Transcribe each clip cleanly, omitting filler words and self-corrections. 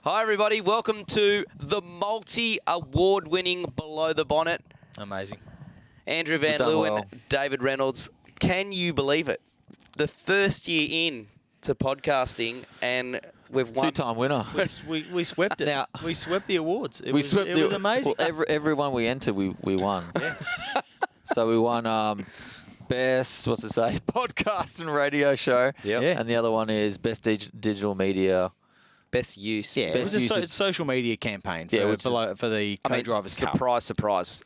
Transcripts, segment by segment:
Hi, everybody. Welcome to the multi-award-winning Below the Bonnet. Amazing. Andrew Van done Leeuwen, well. David Reynolds. Can you believe it? The first year in to podcasting, and we've won. Two-time winner. We swept it. Now- We swept the awards. It We was swept it was amazing. Well, everyone we entered, we won. Yeah. So we won best, what's it say, podcast and radio show. Yep. Yeah. And the other one is best digital media. Best use. Yeah, it Best was a use of- social media campaign for, Yeah, which is- for the I mean, Co-Drivers Cup. surprise, surprise.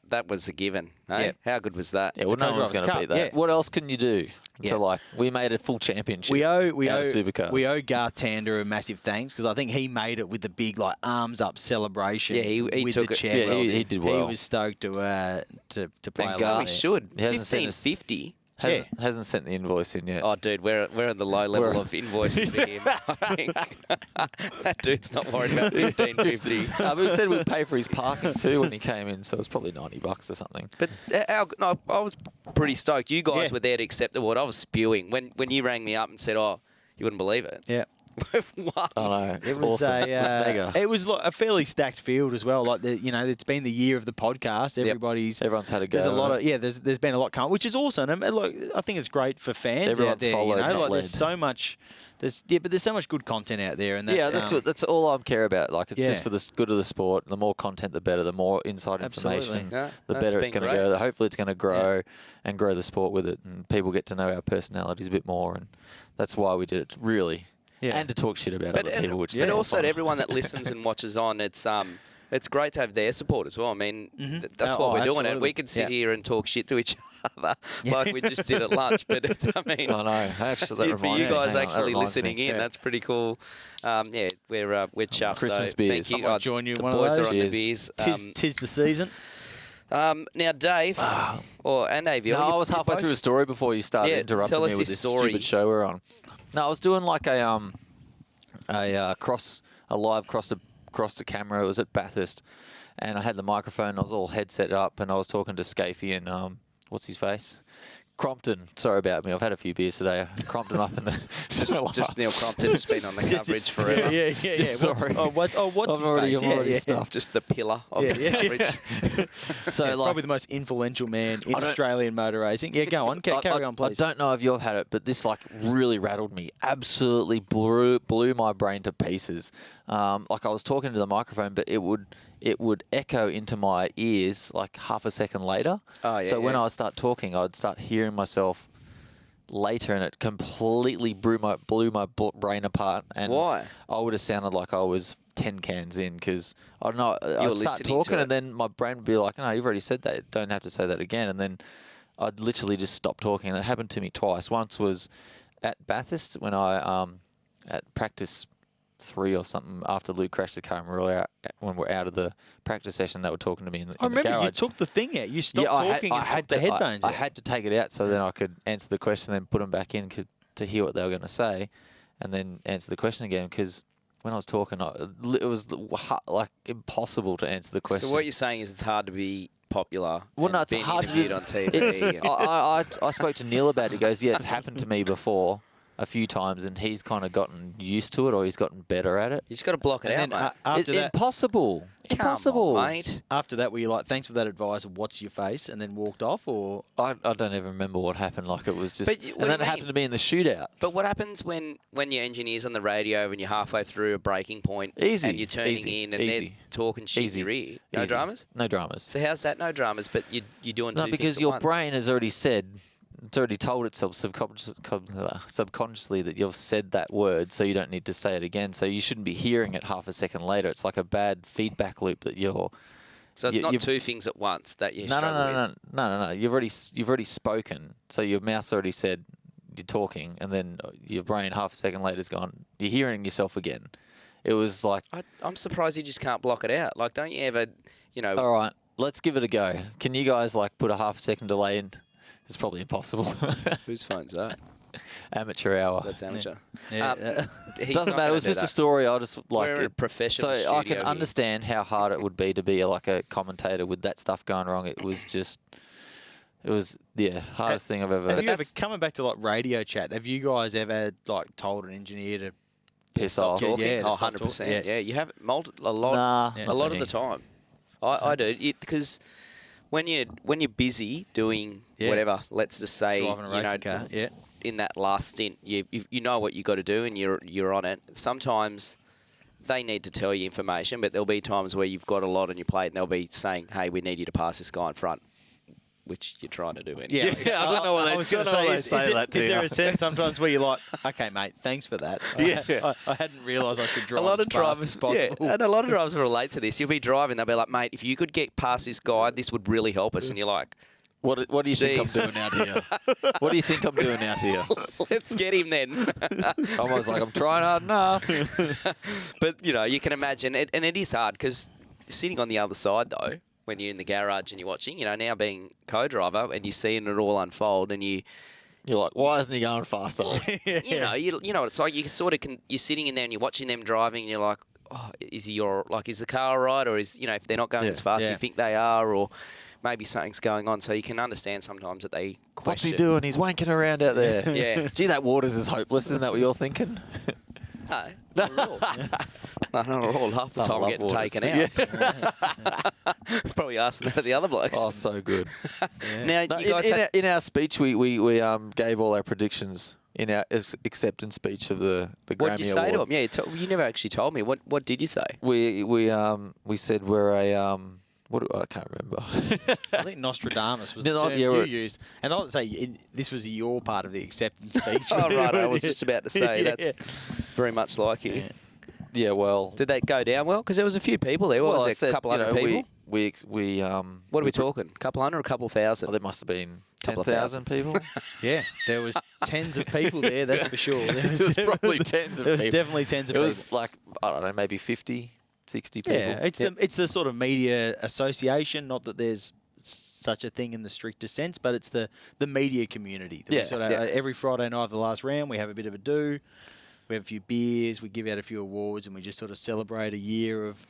That was a given. Eh? Yeah. How good was that? Yeah, well, no one's Co-Drivers going to Cup, beat that. yeah. What else can you do? Yeah. We made a full championship. We owe out of supercars. we owe Garth Tander a massive thanks because I think he made it with the big arms up celebration. Yeah, he with took the it. chair. Yeah, he did well. He was stoked to play Thanks, along Garth. We there. should. He hasn't sent us- 1550. Hasn't sent the invoice in yet. Oh, dude, we're in the low level We're- of invoices for him. I think that dude's not worried about 1550. No, but we said we'd pay for his parking too when he came in, so it's probably $90 or something. But I was pretty stoked. You guys Yeah. were there to accept the award. I was spewing when you rang me up and said, "Oh, you wouldn't believe it." Yeah. We've won. I know. It's It was awesome. It was mega. It was a fairly stacked field as well. It's been the year of the podcast. Everyone's had a go. There's a lot of there's been a lot coming, which is awesome. And look, I think it's great for fans Everyone's out there. followed, not there's led. so much. But there's so much good content out there, and that's, that's all I care about. It's Yeah. just for the good of the sport. The more content, the better. The more inside Absolutely. information, Yeah, the that's better it's been going to great. go. Hopefully, it's going to grow and grow the sport with it, and people get to know our personalities a bit more. And that's why we did it, really. Yeah. And to talk shit about other people, which is but more also to fun. everyone that listens and watches on, it's great to have their support as well. I mean, that's Oh, what we're doing. And absolutely. we can sit Yeah. here and talk shit to each other like we just did at lunch. But I mean, I know. Actually, that for reminds you me. guys Hang on, actually that reminds listening me. in, that's pretty cool. We're chuffed. Christmas so beers. Thank you. I'll join you in the one of boys are those. on the Cheers. beers. tis the season. Now, Dave, and Aviel. No, I was halfway through a story before you started Yeah, interrupting tell us me with this this story. stupid show we're on. No, I was doing like a live cross the camera. It was at Bathurst, and I had the microphone. I was all headset up, and I was talking to Scafey and what's his face, Crompton. Sorry about me. I've had a few beers today. Crompton up in the just Neil Crompton's been on the coverage forever. Yeah. Just sorry. What's I'm his already, face? I'm already Yeah. stuffed. Just the pillar of Yeah, the yeah. coverage. So Yeah, like, probably the most influential man in I don't- Australian motor racing. Yeah, go on. Carry on, please. I don't know if you've had it, but this really rattled me. Absolutely blew my brain to pieces. I was talking to the microphone, but it would echo into my ears like half a second later. Oh, yeah, so when yeah. I would start talking, I'd start hearing myself later, and it completely blew my brain apart. And Why? I would have sounded like I was 10 cans in because I don't know. I'd start listening to talking, it. and then my brain would be like, "No, you've already said that. Don't have to say that again." And then I'd literally just stop talking. And that happened to me twice. Once was at Bathurst when I at practice 3 or something after Luke crashed the car, and when we're out of the practice session, they were talking to me in the I remember garage. you took the thing out. You stopped talking and took the headphones I out. had to take it out so then I could answer the question, then put them back in to hear what they were going to say, and then answer the question again. Because when I was talking, it was impossible to answer the question. So what you're saying is it's hard to be popular. Well, no, and it's being hard to interviewed do. on TV. It's, I spoke to Neil about it. He goes, "Yeah, it's happened to me before a few times, and he's kind of gotten used to it, or he's gotten better at it." You just got to block it And out, then, mate. after that, Impossible. Come Impossible. on, mate. after that, were you like, "Thanks for that advice. What's your face?" and then walked off, or I don't even remember what happened. Like it was just, But what and do then you it happened to me in the shootout. But what happens when your engineer's on the radio and you're halfway through a breaking point Easy, and you're turning easy, in and easy. they're talking shit Easy. in your ear? No Easy. dramas? No dramas. So how's that no dramas, but you're doing two No, things because at your once? brain has already said, it's already told itself subconsciously that you've said that word, so you don't need to say it again. So you shouldn't be hearing it half a second later. It's like a bad feedback loop that you're. So it's not you- two things at once that you No, struggle with. no. You've already spoken, so your mouth's already said you're talking, and then your brain half a second later is gone. You're hearing yourself again. It was like, I'm surprised you just can't block it out. Like, don't you ever, all right, let's give it a go. Can you guys put a half a second delay in? It's probably impossible. whose phone's that? Amateur hour. That's amateur. Yeah. He's Doesn't not matter. It gonna was do just that. a story. I just We're in a professional so I studio can here. understand how hard it would be to be a commentator with that stuff going wrong. It was hardest thing I've ever. Have you ever that's- coming back to radio chat? Have you guys ever told an engineer to piss off. talking. Yeah, to Oh, stop 100%. talking. Yeah, you have a lot Nah, a lot of the time. I do because when you're busy doing whatever, let's just say Driving a racing car. Yeah. in that last stint, you know what you got to do and you're on it. Sometimes they need to tell you information, but there'll be times where you've got a lot on your plate and they'll be saying, "Hey, we need you to pass this guy in front," which you're trying to do anyway. Yeah, I don't know what I they was going to say. Is there a sense us? sometimes where you're like, "Okay, mate, thanks for that. I hadn't realised I should drive as fast as possible." Yeah, and a lot of drivers will relate to this. You'll be driving, they'll be like, "Mate, if you could get past this guy, this would really help us." And you're like, What do you think I'm Jeez. doing out here? What do you think I'm doing out here? "Let's get him then." I was like, I'm trying hard enough. But, you can imagine, and it is hard because sitting on the other side, though, when you're in the garage and you're watching, now being co-driver and you're seeing it all unfold and you're like, why isn't he going faster? you know what it's like. You sort of you're sitting in there and you're watching them driving and you're like, oh, is the car all right? Or is, if they're not going as fast as you think they are, or maybe something's going on. So you can understand sometimes that they question. What's he doing? He's wanking around out there. Yeah. Gee, that Waters is hopeless. Isn't that what you're thinking? No, not at all. No, not at all. Half the I time love getting Waters. taken out. Probably asking that of the other blokes. Oh, so good. Now, No, you guys in our speech, we gave all our predictions in our acceptance speech of the Grammy what did you say to Award. them? Yeah, you never actually told me. What did you say? We said we're a I can't remember. I think Nostradamus was No, the not- term yeah, you we're- used. And I would say this was your part of the acceptance speech. Oh, right. I was just about to say that's Yeah. very much like you. Yeah, well, Did that go down well? Because there was a few people there. well, I Was there? said, A couple hundred people? We What are we talking? A couple hundred or a couple thousand? Oh, there must have been Couple of 10,000 people. Yeah, there was tens of people there, that's for sure. There It was probably tens of There was people. definitely tens of It people. was like, I don't know, maybe 50, 60 people. Yeah, it's the sort of media association. Not that there's such a thing in the strictest sense, but it's the media community. That we sort of, every Friday night of the last round, we have a bit of a do. We have a few beers, we give out a few awards, and we just sort of celebrate a year of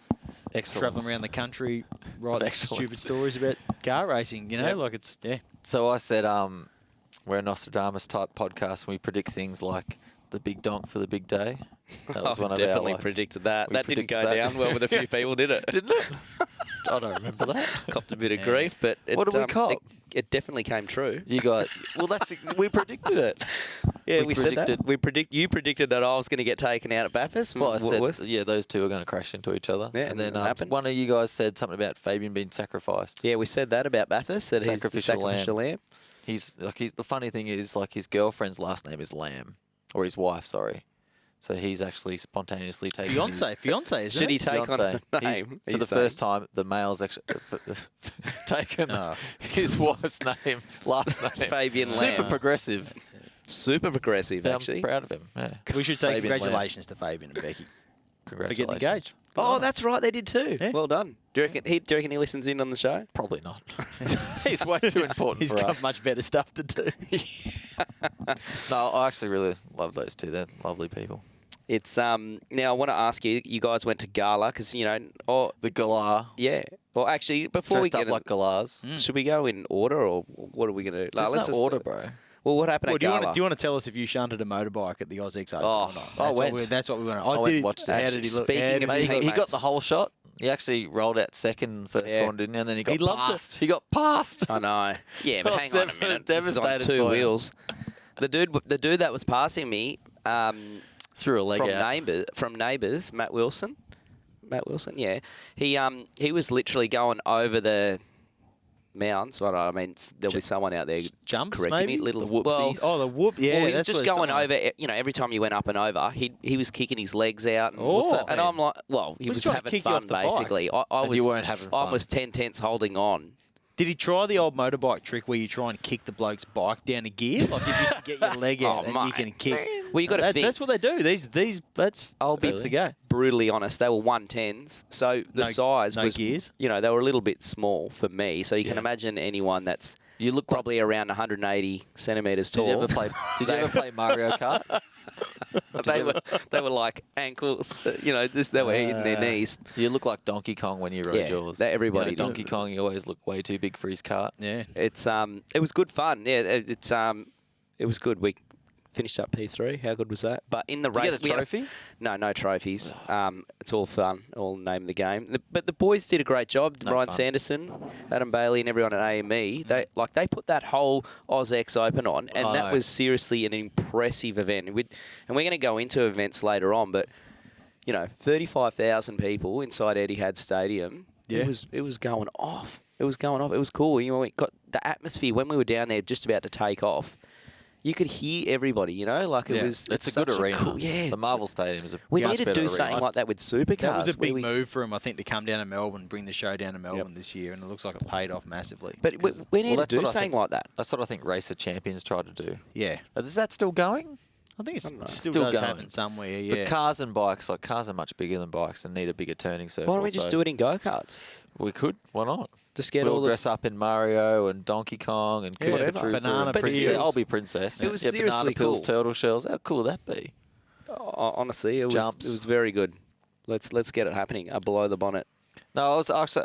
traveling around the country, writing stupid stories about car racing. Like it's So I said, we're a Nostradamus type podcast and we predict things like the big donk for the big day. That was one of our, definitely like, predicted that. we That didn't go predicted that. down well with a few people, did it? Didn't it? I don't remember that. Copped a bit of grief, but it, What did we cop? It definitely came true. You guys, we predicted it. Yeah, we we said that. predicted- You predicted that I was going to get taken out at Bathurst. Well, I What said, was- yeah, those two are going to crash into each other. Yeah, and then it happened. one of you guys said something about Fabian being sacrificed. Yeah, we said that about Bathurst. That he's the sacrificial lamb. He's the funny thing is, like, his girlfriend's last name is Lamb, or his wife, sorry. So he's actually spontaneously taken fiance, isn't Should he it? take on fiance. a He's- name? for the first time, the male's actually taken his wife's name, last name. Fabian Super Lamb. progressive. Super progressive, Yeah, actually. I'm proud of him. Yeah. We should say Fabian Lamb. congratulations to Fabian and Becky for getting Congratulations. engaged. Oh, that's right. They did too. Yeah. Well done. Do you reckon he listens in on the show? Probably not. He's way too important He's for got us. much better stuff to do. No, I actually really love those two. They're lovely people. It's now I want to ask you. You guys went to Gala because The Galar. yeah. Well, actually, before we Dressed up get like Galars. should we go in order or what are we going to? There's no order, bro. Well, what happened Well, at do you Gala? want to tell us if you shunted a motorbike at the Oz X Open Oh, or not? I went. That's what we want to. I went and watched it. How Actually, did he look? speaking How of did Mate, he he look? got the whole shot. He actually rolled out second first Yeah. one, didn't he? And then he got He loves it. passed. He got passed. I know. Yeah, but I hang was on a minute. This is on devastated two for him. wheels. The dude that was passing me Threw a leg out. from neighbours, Matt Wilson. Yeah. He was literally going over the mounds. Well, I mean, there'll be someone out there Jumps, correcting maybe? me. Little The whoopsies. Oh, the whoop! Yeah, well, he was that's just what going it's over. Every time you went up and over, he was kicking his legs out. And, What's that and mean? I'm like, well, he Was was trying to having kick you off fun the bike. basically. I And was. you weren't having I fun. was 10 tenths holding on. Did he try the old motorbike trick where you try and kick the bloke's bike down a gear? Like if you can get your leg out Oh, and you mate. can kick. Well, you got to think. That's what they do. That's I'll be the go. brutally honest, they were 110s, so the size no was gears? they were a little bit small for me. So you can Yeah. imagine anyone that's You look like. probably around 180 centimeters tall. Did you ever play Mario Kart? they were like ankles, they were hitting their knees. You look like Donkey Kong when you rode Yeah, yours. everybody did. Donkey Kong, you always look way too big for his cart. Yeah. It was good fun. Yeah, it was good. We Finished up P3. How good was that? But in the Did race, you get a trophy? No trophies. It's all fun, all name of the game. But the boys did a great job. No Ryan fun. Sanderson, Adam Bailey, and everyone at AME. They put that whole AusX Open on, and that was seriously an impressive event. And we're going to go into events later on, but 35,000 people inside Etihad Stadium. Yeah. It was going off. It was going off. It was cool. We got the atmosphere when we were down there, just about to take off. You could hear everybody, it was... It's a good arena. Cool, yeah. The Marvel Stadium is a We much need to better do arena. something like that with supercars. That was a big move for him, I think, to come down to Melbourne, bring the show down to Melbourne this year, and it looks like it paid off massively. But we need to do something like that. That's what I think Racer Champions tried to do. Yeah. Is that still going? I think it still Still does going. happen somewhere, yeah. But cars and bikes, cars are much bigger than bikes and need a bigger turning circle. Why don't we just do it in go-karts? We could. Why not? Just get We'll all the... dress up in Mario and Donkey Kong and Koopa whatever. Trooper. Banana and Princess. I'll be Princess. It was Banana seriously Pills, cool. Turtle Shells. How cool would that be? Honestly, it Jumps. was very good. Let's get it happening. Below the bonnet. No,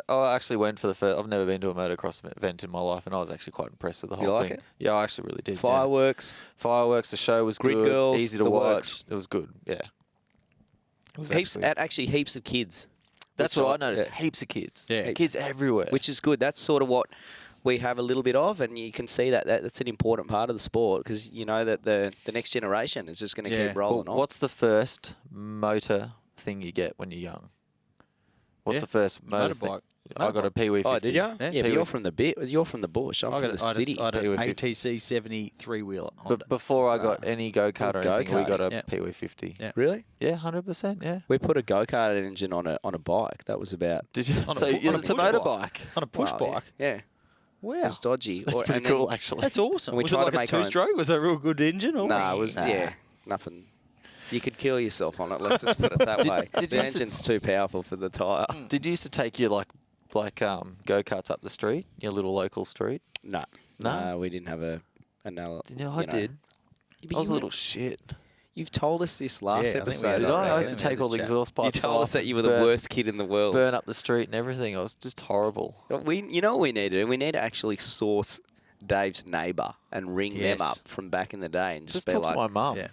I actually went for the first... I've never been to a motocross event in my life, and I was actually quite impressed with the whole like thing. it? Yeah, I actually really did. Fireworks. Yeah. Fireworks, the show was Grid good. girls, Easy to the watch. works. It was good, yeah. It was Heaps of kids. That's which what I noticed. yeah. Heaps of kids. Yeah. Kids everywhere. Which is good. That's sort of what we have a little bit of, and you can see that's an important part of the sport because you know that the next generation is just going to keep rolling on. What's the first motor thing you get when you're young? What's the first motor thing? I got a Pee Wee 50. Oh, did you? Yeah, Yeah, but you're from the bush. I'm from the city. I had an Pee-wee ATC 73-wheeler. But before I got any go-kart or anything, we go-kart. got a Yeah. Pee Wee 50. Yeah. Really? Yeah, 100%, yeah. We put a go-kart engine on a bike. That was about... Did you? On a So pu- on a it's a push bike. motorbike. On a push Well, bike. Yeah. Wow. It was dodgy. That's Or- pretty and then- cool, actually. That's awesome. And we Was it tried like to a make our own- two-stroke? Was that a real good engine? Or No, it was, nothing. You could kill yourself on it, let's just put it that way. did The you used to- engine's too powerful for the tyre. Did you used to take your go-karts up the street, your little local street? No. No? We didn't have a another. Did you? I did. I was a little shit. You've told us this last Yeah, I think we episode. had Did this I? I used to Yeah, take this all the chat. exhaust You pipes told off us that and you were the worst kid in the world. burn up the street and everything. I was just horrible. You know what we need to do? We need to actually source Dave's neighbour and ring Yes. them up from back in the day and Just be talk like, to my mum. Yeah.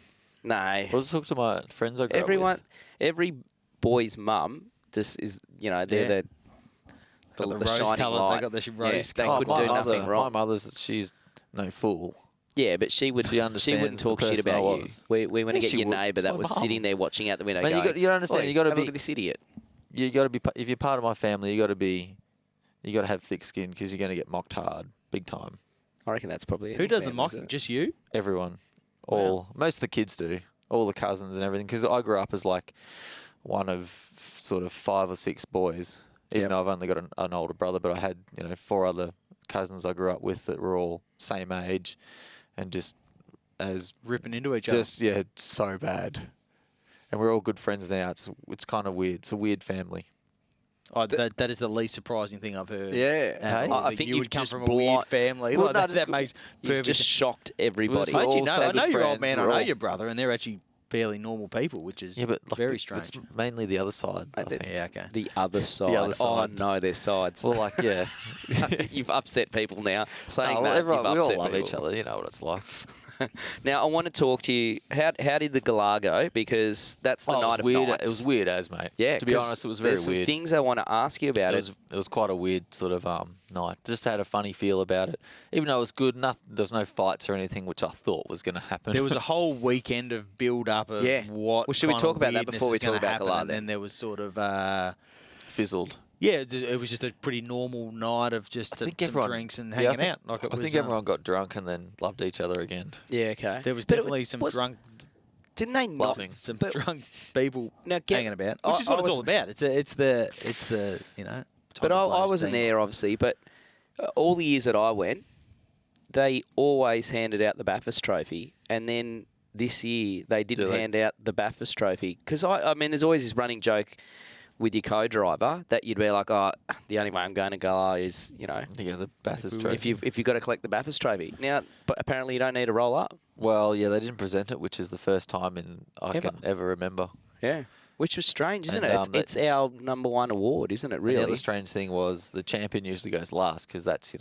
no. I'll just talk to my friends I grew up with. Every boy's mum just is, they're Yeah. the Got the shining rose colour. light. They got the Yeah, rose they colour. couldn't do nothing My wrong. mother's, she's no fool. Yeah, but she wouldn't understands talk the shit person I about you. was. We want Yeah, to get she your would. neighbour It's that my was mum. sitting there watching out the window Man, going, you understand, "Oi, you gotta have a be- look at this idiot." You got to be. If you're part of my family, you got to have thick skin because you're going to get mocked hard, big time. I reckon that's probably Who any does the family, mocking? isn't it? Just you? Everyone, Wow. most of the kids do, all the cousins and everything. Because I grew up as like one of sort of 5 or 6 boys. Even Yep. though I've only got an older brother, but I had 4 other cousins I grew up with that were all same age, and just as Ripping into each other. just so bad. And we're all good friends now. It's kind of weird. It's a weird family. Oh, that is the least surprising thing I've heard. Yeah. at Hey? all, I that think you you've would come just from a weird family. Well, Like, no, that, just- that makes You've perfect just shocked everybody. We're I actually all know, so I know good your old friends. man. I We're know all- your brother, and they're actually fairly normal people, which is Yeah, but like, very it's strange. mainly the other side. I think. Yeah, okay. The other side. other side. Oh, no, their sides. Well, like yeah. You've upset people now. Saying No, well, that, everyone, you've we all upset love people. each other. You know what it's like. Now, I want to talk to you. How did the Galah go? Because that's the Oh, night it was of weird. nights. It was weird as mate. Yeah. To be 'cause honest, it was very there's some weird. things I want to ask you about It it. was quite a weird sort of night. Just had a funny feel about it. Even though it was good, there was no fights or anything, which I thought was going to happen. There was a whole weekend of build-up of Yeah. what. Well, should we kind talk of about that weirdness before we is gonna talk about happen, Galah and then? then there was sort of fizzled. yeah, it was just a pretty normal night of just I think some everyone drinks and yeah, hanging I think, out. Like it I was, think everyone got drunk and then loved each other again. Yeah, okay. There was But it definitely some was- drunk, Didn't they not? Loving. some but- drunk people Now, hanging about, which is what I it's all was- about. It's the time But I and place wasn't thing. there, obviously. But all the years that I went, they always handed out the Bathurst Trophy. And then this year, they didn't Do they? hand out the Bathurst Trophy. Because, I mean, there's always this running joke with your co-driver that you'd be like, oh, the only way I'm going to go is, Yeah, the Bathurst Trophy. if you've got to collect the Bathurst Trophy. Now, but apparently you don't need to roll up. Well, yeah, they didn't present it, which is the first time I Ever. can ever remember. Yeah. Which was strange, isn't And, it? It's our #1 award, isn't it, And really? the other strange thing was the champion usually goes last because that's,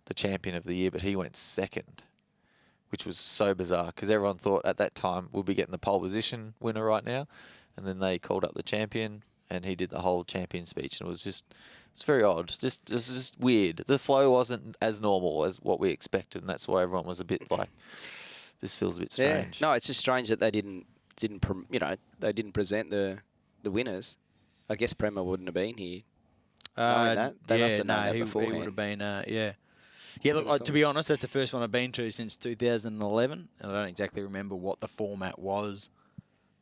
the champion of the year, but he went second, which was so bizarre because everyone thought at that time we'll be getting the pole position winner right now, and then they called up the champion and he did the whole champion speech, and it's very odd. It was just weird. The flow wasn't as normal as what we expected, and that's why everyone was a bit like, this feels a bit strange. No, it's just strange that they didn't present the winners. I guess Prema wouldn't have been here. Knowing that. They must have known that beforehand. He would have been, Yeah, look, to be honest, that's the first one I've been to since 2011, and I don't exactly remember what the format was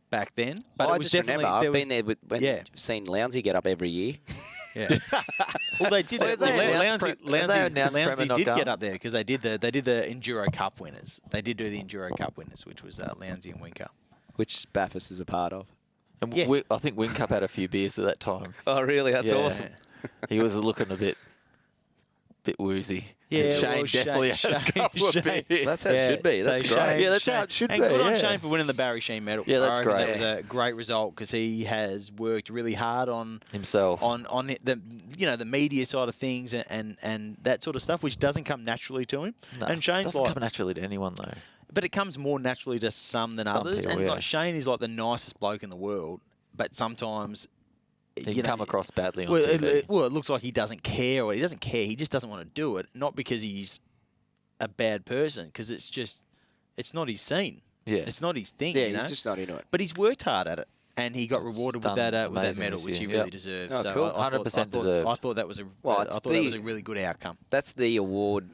back then. But I it was just definitely... remember, I've been there when seen Lounsey get up every year. Yeah. Well, they did. So Lounsey did get up there because they did the Enduro Cup winners. They did do the Enduro Cup winners, which was Lounsey and Winker, which Bathurst is a part of. And I think Wincup had a few beers at that time. Oh, really? That's awesome. He was looking a bit woozy. Yeah, and Shane definitely had a couple of beers. That's how it should be. That's great. That's how it should be. And good on Shane for winning the Barry Sheen medal. Yeah, that's great. That was a great result because he has worked really hard on himself, on the media side of things and that sort of stuff, which doesn't come naturally to him. No, and Shane's doesn't come naturally to anyone though. But it comes more naturally to some than others. People, and like Shane is like the nicest bloke in the world, but sometimes he can come across badly on TV. it looks like he doesn't care, or he doesn't care. He just doesn't want to do it, not because he's a bad person, because it's not his scene. Yeah, it's not his thing. Yeah, you know? he's just not into it. But he's worked hard at it, and he got rewarded with that medal, which he really deserved. Oh, so cool. 100% deserved. I thought that was a really good outcome. That's the award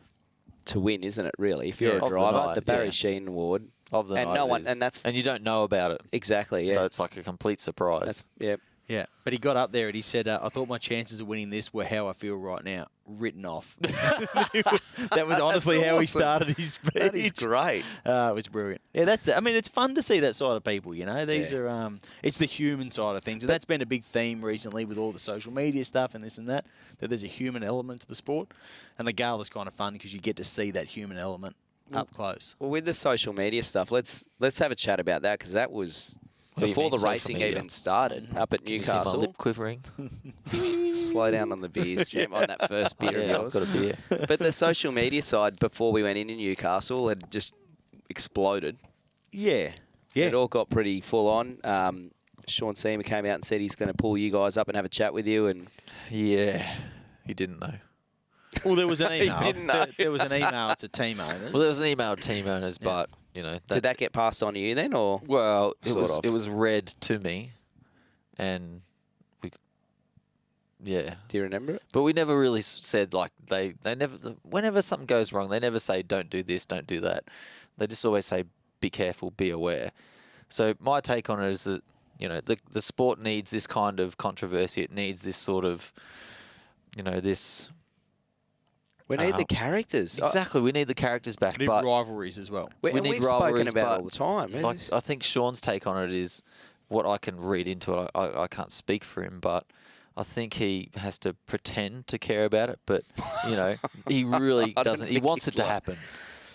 to win, isn't it? Really, if you're a driver, the Barry Sheen Award of the and night, no one, and you don't know about it exactly. Yeah, so it's like a complete surprise. Yeah, but he got up there and he said, I thought my chances of winning this were how I feel right now. Written off. That was honestly how he started his speech. That is great. It was brilliant. Yeah, it's fun to see that side of people, you know. These are, it's the human side of things. And that's been a big theme recently with all the social media stuff and this and that there's a human element to the sport. And the gala's kind of fun because you get to see that human element up close. Well, with the social media stuff, let's have a chat about that because that was... Before the racing even started, up at Newcastle. My lip quivering. Slow down on the beers, Jim, on that first beer of yours. I've got a beer. But the social media side, before we went into Newcastle, had just exploded. Yeah. It all got pretty full on. Sean Seamer came out and said he's going to pull you guys up and have a chat with you. And yeah, he didn't know. Well, there was an email. He didn't know. There was an email to team owners. Well, there was an email to team owners, but... did that get passed on to you then, or it was read to me, and do you remember it? But we never really said like they never. Whenever something goes wrong, they never say don't do this, don't do that. They just always say be careful, be aware. So my take on it is that the sport needs this kind of controversy. It needs this sort of this. We need the characters. Exactly, we need the characters back. We need rivalries as well. We need we've spoken about it all the time. Like, I think Sean's take on it is what I can read into it. I can't speak for him, but I think he has to pretend to care about it. But, he really doesn't. He wants it to happen.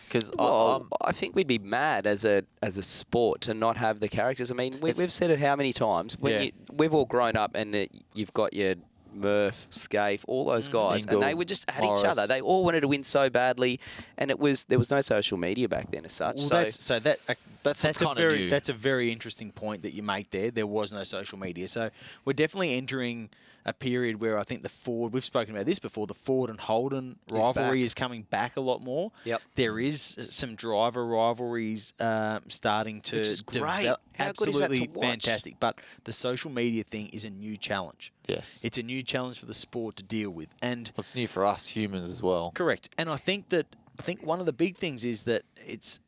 Because I think we'd be mad as a sport to not have the characters. I mean, we've said it how many times. We've all grown up and you've got your... Murph, Scaife, all those guys, Engel, and they were just at Morris. each other. They all wanted to win so badly, and there was no social media back then as such. Well, that's a very interesting point that you make there. There was no social media, so we're definitely entering a period where I think the Ford, we've spoken about this before, the Ford and Holden rivalry is coming back a lot more. Yep. There is some driver rivalries starting to Which is great. How good is Absolutely that to watch? fantastic. But the social media thing is a new challenge. Yes. It's a new challenge for the sport to deal with. And it's new for us humans as well. Correct. And I think one of the big things is that it's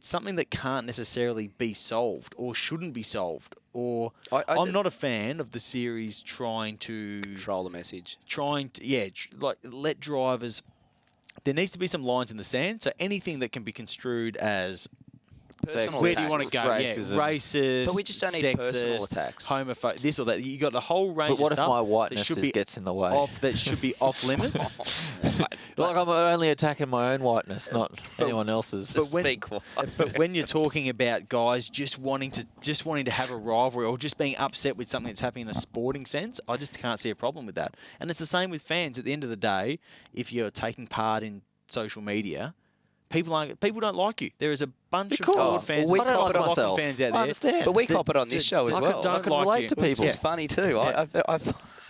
something that can't necessarily be solved or shouldn't be solved. Or I'm not a fan of the series trying to control the message. Let drivers. There needs to be some lines in the sand. So anything that can be construed as personal where attacks. do you want to go? Racism. Yeah, racist, But we just don't need sexist, personal attacks. homophobic, this or that. You got the whole range. But what of if stuff my that whiteness should be gets in the way? that should be off limits. Like I'm only attacking my own whiteness, not anyone else's. But when you're talking about guys just wanting to have a rivalry or just being upset with something that's happening in a sporting sense, I just can't see a problem with that. And it's the same with fans. At the end of the day, if you're taking part in social media, people don't like you. There is a bunch of course. Ford fans, I don't like Koala myself. fans out I there. understand. But we cop it on this show as well. I can relate to people. It's funny too. Yeah.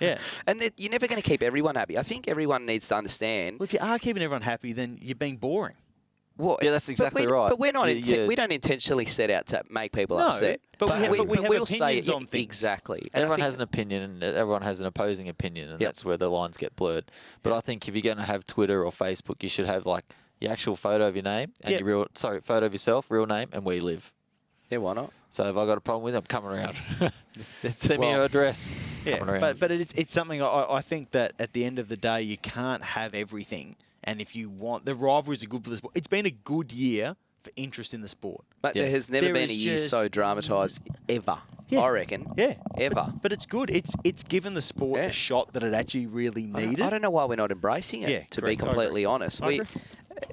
Yeah. And you're never going to keep everyone happy. I think everyone needs to understand. Well, if you are keeping everyone happy, then you're being boring. Well, Yeah, that's exactly right. But we're not. Yeah. We don't intentionally set out to make people No, upset. but we have we'll say opinions on things. Exactly. And I Everyone think- has an opinion, and everyone has an opposing opinion, and Yep. that's where the lines get blurred. But I think if you're going to have Twitter or Facebook, you should have like your actual photo of your name and Yep. your photo of yourself, real name, and where you live. Yeah, why not? So if I got a problem with it, I'm coming around. Send me your address. Coming around. But it's something I think that at the end of the day, you can't have everything. And if you want, the rivalries are good for the sport. It's been a good year for interest in the sport. But Yes. there has never There been is a year just- so dramatised ever. Yeah. I reckon. Yeah. Ever. But it's good. It's given the sport Yeah. the shot that it actually really I needed. don't know why we're not embracing it. Yeah, to correct. be I completely agree. honest, I agree.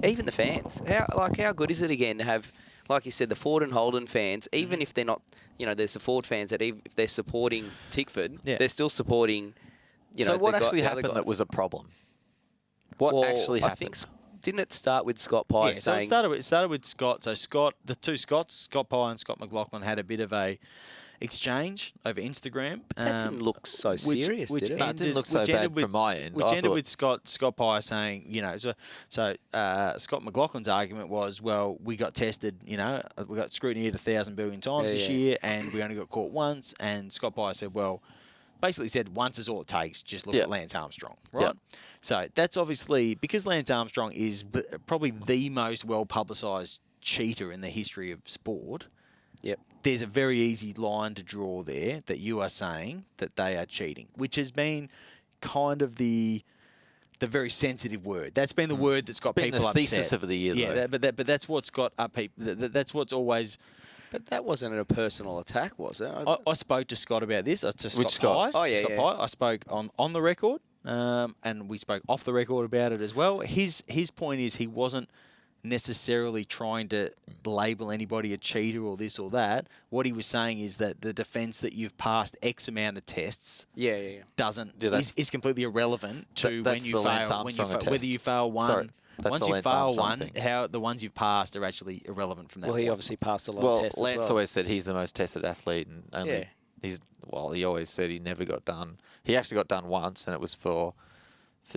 even the fans. How good is it again to have, like you said, the Ford and Holden fans, even if they're not, there's the Ford fans that if they're supporting Tickford, Yeah. they're still supporting. So what actually the other happened that guys. was a problem? What Well, actually I happened? think didn't it start with Scott Pye Yeah, so saying? it started with Scott. So the two Scotts, Scott Pye and Scott McLaughlin, had a bit of a exchange over Instagram. That didn't look so serious, did it? No, it didn't look so bad from my end. Which I ended thought- with Scott Pye saying, Scott McLaughlin's argument was, well, we got tested, we got scrutineered 1,000 billion times this year, and we only got caught once. And Scott Pye said, well, basically said once is all it takes. Just look at Lance Armstrong, right? Yeah. So that's obviously because Lance Armstrong is probably the most well publicised cheater in the history of sport. Yep. There's a very easy line to draw there that you are saying that they are cheating, which has been kind of the very sensitive word. That's been the word that's got been people the upset. thesis of the year, Yeah, though. but that's what's got up people. That's what's always. But that wasn't a personal attack, was it? I spoke to Scott about this. To Scott Which Scott? Pye. Oh, yeah, Scott yeah. Pye. I spoke on the record, and we spoke off the record about it as well. His point is he wasn't necessarily trying to label anybody a cheater or this or that. What he was saying is that the defence that you've passed X amount of tests Yeah. is completely irrelevant to that's when you the Lance fail. When you Armstrong whether test. you fail one. Sorry, that's once the you Lance fail Armstrong one, thing. how the ones you've passed are actually irrelevant from that Well, he point. obviously passed a lot Well, of tests Lance as well. always said he's the most tested athlete, and only Yeah. he always said he never got done. He actually got done once, and it was for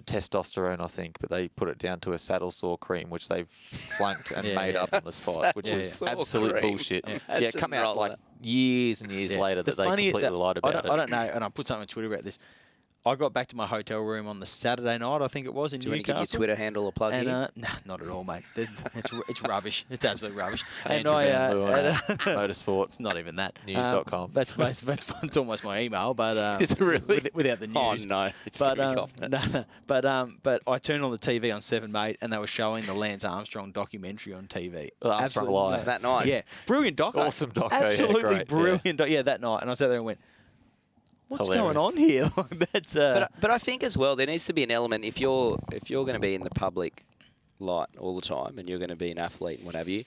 testosterone, I think, but they put it down to a saddle sore cream, which they flunked and made up on the spot, which Saddle was sore absolute cream. bullshit. Yeah. Yeah, That's come a out like roller. years and years later that they completely lied about it. I don't know, and I put something on Twitter about this. I got back to my hotel room on the Saturday night, I think it was, in Do you want to give Newcastle. your Twitter handle a plug And here? nah, not at all, mate. It's rubbish. It's absolute rubbish. Andrew Van Leeuwen, Motorsport. It's not even that. News.com. That's almost my email, but Is it really? without the Oh news. no, it's But gonna be confident. but I turned on the TV on 7 Mate, and they were showing the Lance Armstrong documentary on TV. The Armstrong Lie. that night. Yeah, brilliant doco. Awesome doco, yeah, Absolutely great, brilliant. Yeah, that night, and I sat there and went, "What's Hilarious. going on here?" That's But I think as well there needs to be an element if you're going to be in the public light all the time and you're going to be an athlete and what have you.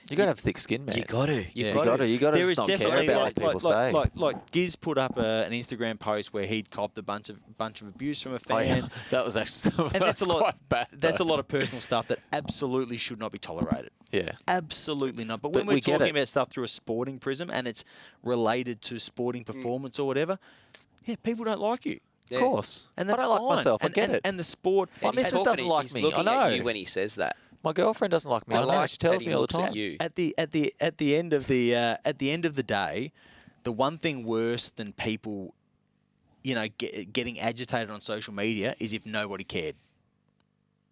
You got to have thick skin, man. You got to. You got to There just is not care definitely about what people say. Like Giz put up an Instagram post where he'd copped a bunch of abuse from a Oh, yeah. fan. That was actually And that's a lot. quite bad. That's a though. lot of personal stuff that absolutely should not be tolerated. Yeah. Absolutely not. But when But we're we get talking it. about stuff through a sporting prism and it's related to sporting performance or whatever, yeah, people don't like you. Of course. And that's I don't like fine. myself. I And- get and- it. And the sport. My And he's missus talking- doesn't like he's me. looking I know. at you when he says that. My girlfriend doesn't like me. I know. like She tells that he me all the looks at time. you. At the end of the day, the one thing worse than people, getting agitated on social media is if nobody cared.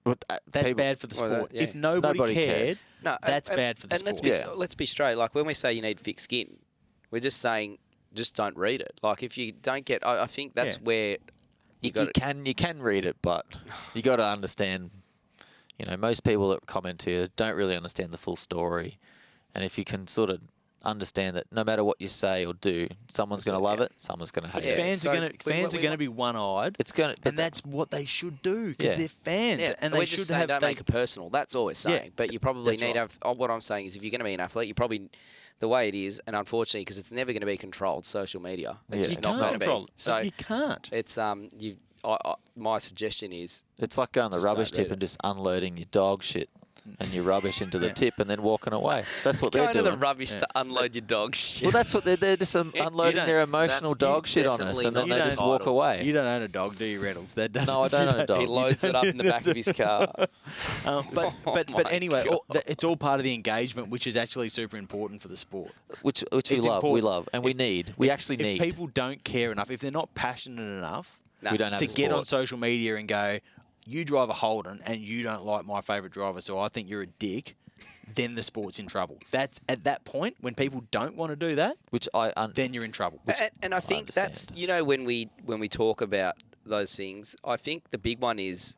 But, That's people- bad for the Well, sport. that- yeah. If nobody Nobody cared, cared. No, that's bad for the and sport. let's be straight. Like when we say you need thick skin, we're just saying just don't read it. Like if you don't get, I think that's Yeah. where You got can read it, but you got to understand. Most people that comment here don't really understand the full story, and if you can sort of understand that no matter what you say or do, someone's going to love it, someone's going to hate Yeah. it. Fans so are going we- to be one-eyed, It's going to, and that's what they should do because Yeah. they're fans, Yeah, and we're they just should saying have. don't make it personal. That's all we're saying. Yeah, But you probably that's need right. to have. What I'm saying is, if you're going to be an athlete, you probably the way it is, and unfortunately, because it's never going to be controlled, social media. It's Yeah. just you not can't going to control be. it. So you can't. it's my suggestion is it's like going the Just don't rubbish read tip it. and just unloading your dog shit. and your rubbish into the tip and then walking away. That's what they're doing. Going to the rubbish to unload your dog shit. Well, that's what they're just unloading their emotional dog shit on us, and then they just walk away. You don't own a dog, do you, Reynolds? That doesn't. No, I don't own a dog. He loads it up in the back of his car. But anyway, it's all part of the engagement, which is actually super important for the sport. Which we love, and we need. We actually need. If people don't care enough, if they're not passionate enough we don't have to the get sport. on social media and go, you drive a Holden and you don't like my favourite driver, so I think you're a dick, then the sport's in trouble. That's at that point when people don't want to do that, then you're in trouble. And I think that's, when we talk about those things, I think the big one is,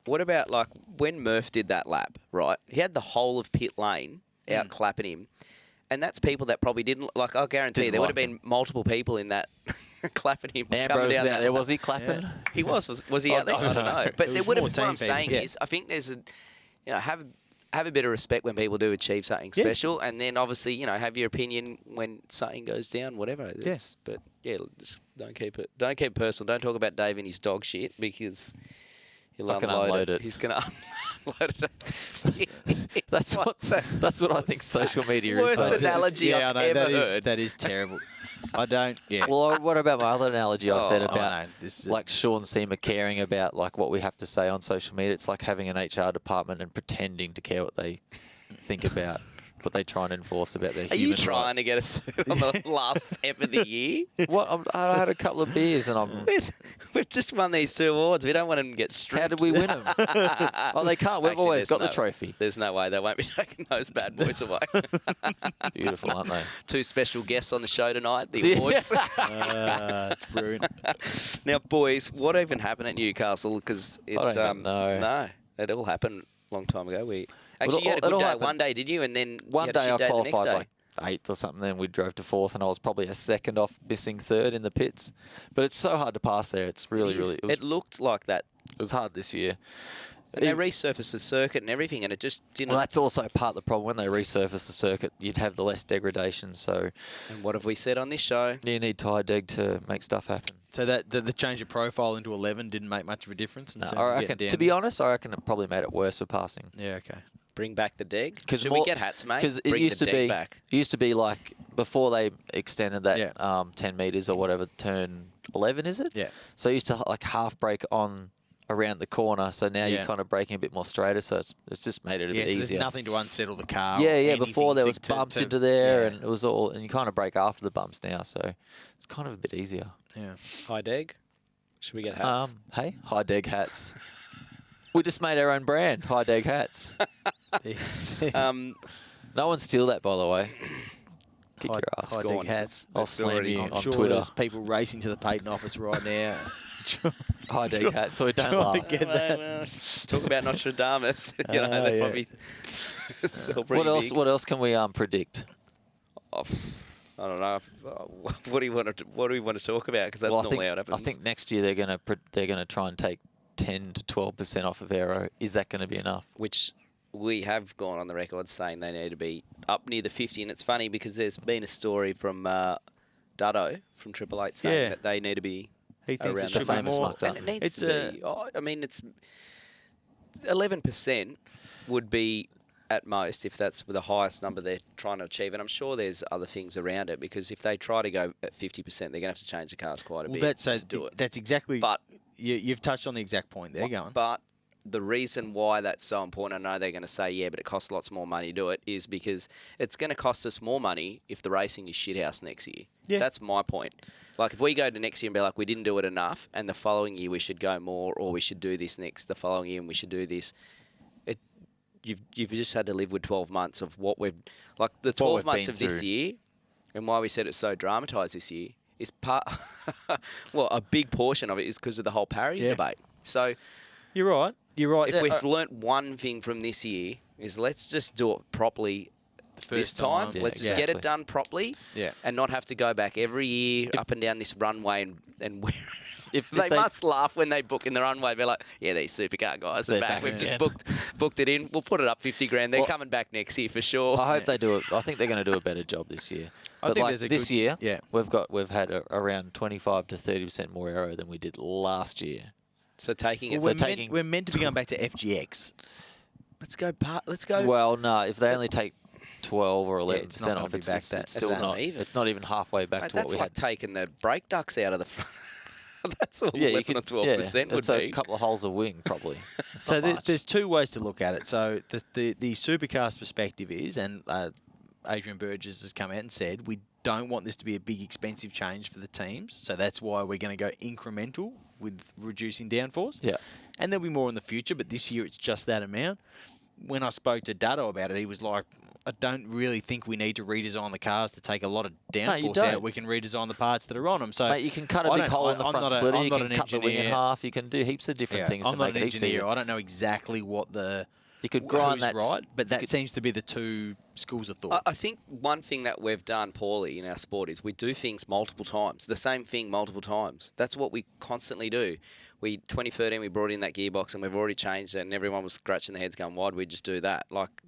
what about like when Murph did that lap, right? He had the whole of pit lane out clapping him. And that's people that probably didn't, like, I'll guarantee there would have been multiple people in that clapping him. Ambrose out there, was he clapping? Yeah. He was he out there? I don't know. But there would have, what I'm saying is, I think there's have a bit of respect when people do achieve something special, and then obviously, have your opinion when something goes down, whatever. Yes. But just don't keep it personal. Don't talk about Dave and his dog shit, because he'll unload it. He's going to unload it. That's what I think social media is. Worst analogy I've ever heard. That is terrible. I don't. Yeah. Well, what about my other analogy I said about like Sean Seamer caring about like what we have to say on social media? It's like having an HR department and pretending to care what they think about what they try and enforce about their human rights. Are you trying to get us on the last step of the year? What? I had a couple of beers and we've just won these 2 awards. We don't want them to get stripped. How did we win them? They can't. We've always got the trophy. There's no way they won't be taking those bad boys away. Beautiful, aren't they? 2 special guests on the show tonight, the awards. It's brilliant. Now, boys, what even happened at Newcastle? Because it's no, it all happened a long time ago. Actually, you had a good day one day, did you? And then one day I qualified like 8th or something. Then we drove to 4th, and I was probably a second off, missing 3rd in the pits. But it's so hard to pass there. It's really. It looked like that. It was hard this year. And they resurfaced the circuit and everything, and it just didn't. Well, that's also part of the problem. When they resurface the circuit, you'd have the less degradation. So, and what have we said on this show? You need tie deg to make stuff happen. So that the change of profile into 11 didn't make much of a difference. I reckon. To be honest, I reckon it probably made it worse for passing. Yeah. Okay. Bring back the deg. Should we get hats, mate? Because it used to be like before they extended that 10 meters or whatever, turn 11, is it? Yeah. So you used to like half brake on around the corner. So now you're kind of braking a bit more straighter. So it's just made it a bit so easier. There's nothing to unsettle the car. Yeah. Before there was bumps into there, and it was all, and you kind of brake after the bumps now. So it's kind of a bit easier. Yeah. High deg. Should we get hats? Hey, high deg hats. We just made our own brand, high deg hats. No one steal that, by the way. Kick your ass. High deg hats. I'll slam you on sure Twitter. There's people racing to the patent office right now. High deg hats, so we don't laugh. Well, talk about Nostradamus. They probably sell pretty big. What else can we predict? I don't know. What do we want to talk about? Because that's normally how it happens. I think next year they're gonna try and take 10 to 12% off of aero. Is that going to be enough? Which we have gone on the record saying they need to be up near the 50. And it's funny because there's been a story from Duddo from Triple Eight saying that they need to be around the famous more. And it needs to be. It's 11% would be at most if that's the highest number they're trying to achieve. And I'm sure there's other things around it, because if they try to go at 50%, they're going to have to change the cars quite a bit to do it. That's exactly. But you've touched on the exact point there, going. But the reason why that's so important, I know they're going to say, but it costs lots more money to do it, is because it's going to cost us more money if the racing is shithouse next year. Yeah. That's my point. Like, if we go to next year and be like, we didn't do it enough, and the following year we should go more, or we should do this the following year and we should do this, you've just had to live with 12 months of what we've... Like, the 12 months of this year, and why we said it's so dramatised this year, is a big portion of it is because of the whole parity debate. So you're right. If we've learnt one thing from this year, is let's just do it properly this time. Let's just get it done properly, and not have to go back every year up and down this runway and wear. If they must laugh when they book in the runway. They're like, these supercar guys are back. We've just booked it in. We'll put it up 50 grand. They're coming back next year for sure. I hope they do it. I think they're going to do a better job this year. But like this year, we've had around 25 to 30% more aero than we did last year. So taking it. We're meant to be going back to FGX. Let's go. Well, no, if they only take 12 or Yeah, it's 11% not gonna off, be it's back that. still It's not not even. It's not even halfway back Mate, to what that's we like had. taking the brake ducts out of the front. That's all Yeah, 11 or 12% would it's be. a couple of holes of wing, probably. It's So not much. there's two ways to look at it. So the Supercars perspective is, and Adrian Burgess has come out and said, we don't want this to be a big expensive change for the teams. So that's why we're going to go incremental with reducing downforce. Yeah. And there'll be more in the future, but this year it's just that amount. When I spoke to Dado about it, he was like, I don't really think we need to redesign the cars to take a lot of downforce don't. out. We can redesign the parts that are on them. So Mate, you can cut a I big don't- hole in the I'm front not a- splitter. I'm You not can an cut the wing in engineer. half. You can do heaps of different things I'm to not make an it heaps engineer. easier. I don't know exactly what the You could grind who's that. right, but that could- seems to be the two schools of thought. I think one thing that we've done poorly in our sport is we do things multiple times, the same thing multiple times. That's what we constantly do. 2013 we brought in that gearbox and we've already changed it, and everyone was scratching their heads going, "Why did we just do that?" Like,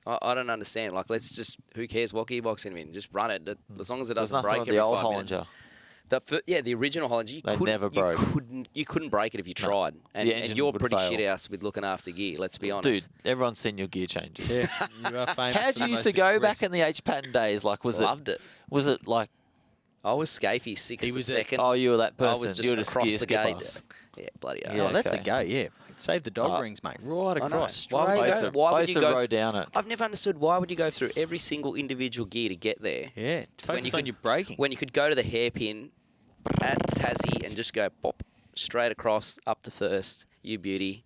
I don't understand. Like, let's just, who cares what gearbox it's in? Just run it. As long as it There's doesn't nothing break with every the old 5 minutes. Hollinger. The original Hollinger, They never broke. You couldn't break it if you tried. And, The and engine you're would pretty fail. shit house with looking after gear, let's be Dude, honest. everyone's seen your gear changes. you are famous How'd for you the used to most go back aggressive- in the H pattern days? Like, Loved it. Was it like, I was Scafey, 6 He to was second. oh, you were that I person? was just you were just across gear the skipper. gate. Yeah, bloody hell. Yeah, Oh, that's the okay. go, yeah. Save the dog rings, mate. Right I know. across. Why would Straight you I go- used up. to, why I would used you to go- row down it. I've never understood why would you go through every single individual gear to get there Yeah, focus on your braking. when you could go to the hairpin at Tassie and just go pop straight across up to first. You beauty.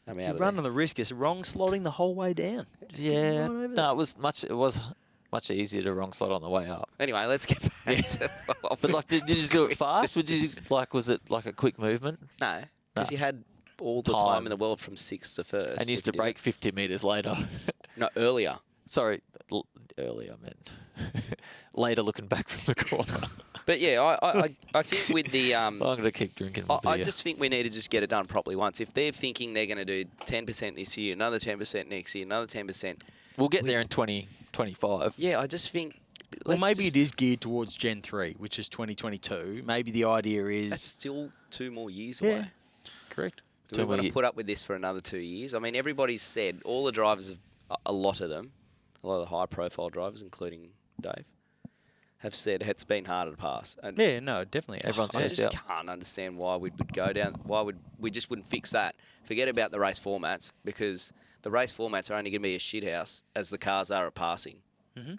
I'm out You of run there. on the risk of wrong slotting the whole way down. Yeah. right over No, it was much easier to wrong slot on the way up. Anyway, let's get back to But like, did you just do it fast? Just- Would you was it like a quick movement? No, because you had all the Time. time in the world from 6th to first. And used if to you did break 50 metres later. it. No, earlier. Sorry, earlier I meant. Later looking back from the corner. But yeah, I think with the I'm going to keep drinking my I beer. just think we need to just get it done properly once. If they're thinking they're going to do 10% this year, another 10% next year, another 10%, We'll get there in 2025. yeah, I just think. Well, let's maybe just- it is geared towards Gen 3, which is 2022. Maybe the idea is... That's still 2 more years Yeah. away. Correct. Do 2 we more want to ye- put up with this for another 2 years? I mean, everybody's said, all the drivers, a lot of them, a lot of the high-profile drivers, including Dave, have said it's been harder to pass. And Yeah, no, definitely. Everyone I says, just yeah. can't understand why we would go down. Why would we just wouldn't fix that? Forget about the race formats, because the race formats are only going to be a shithouse as the cars are at passing. Mhm.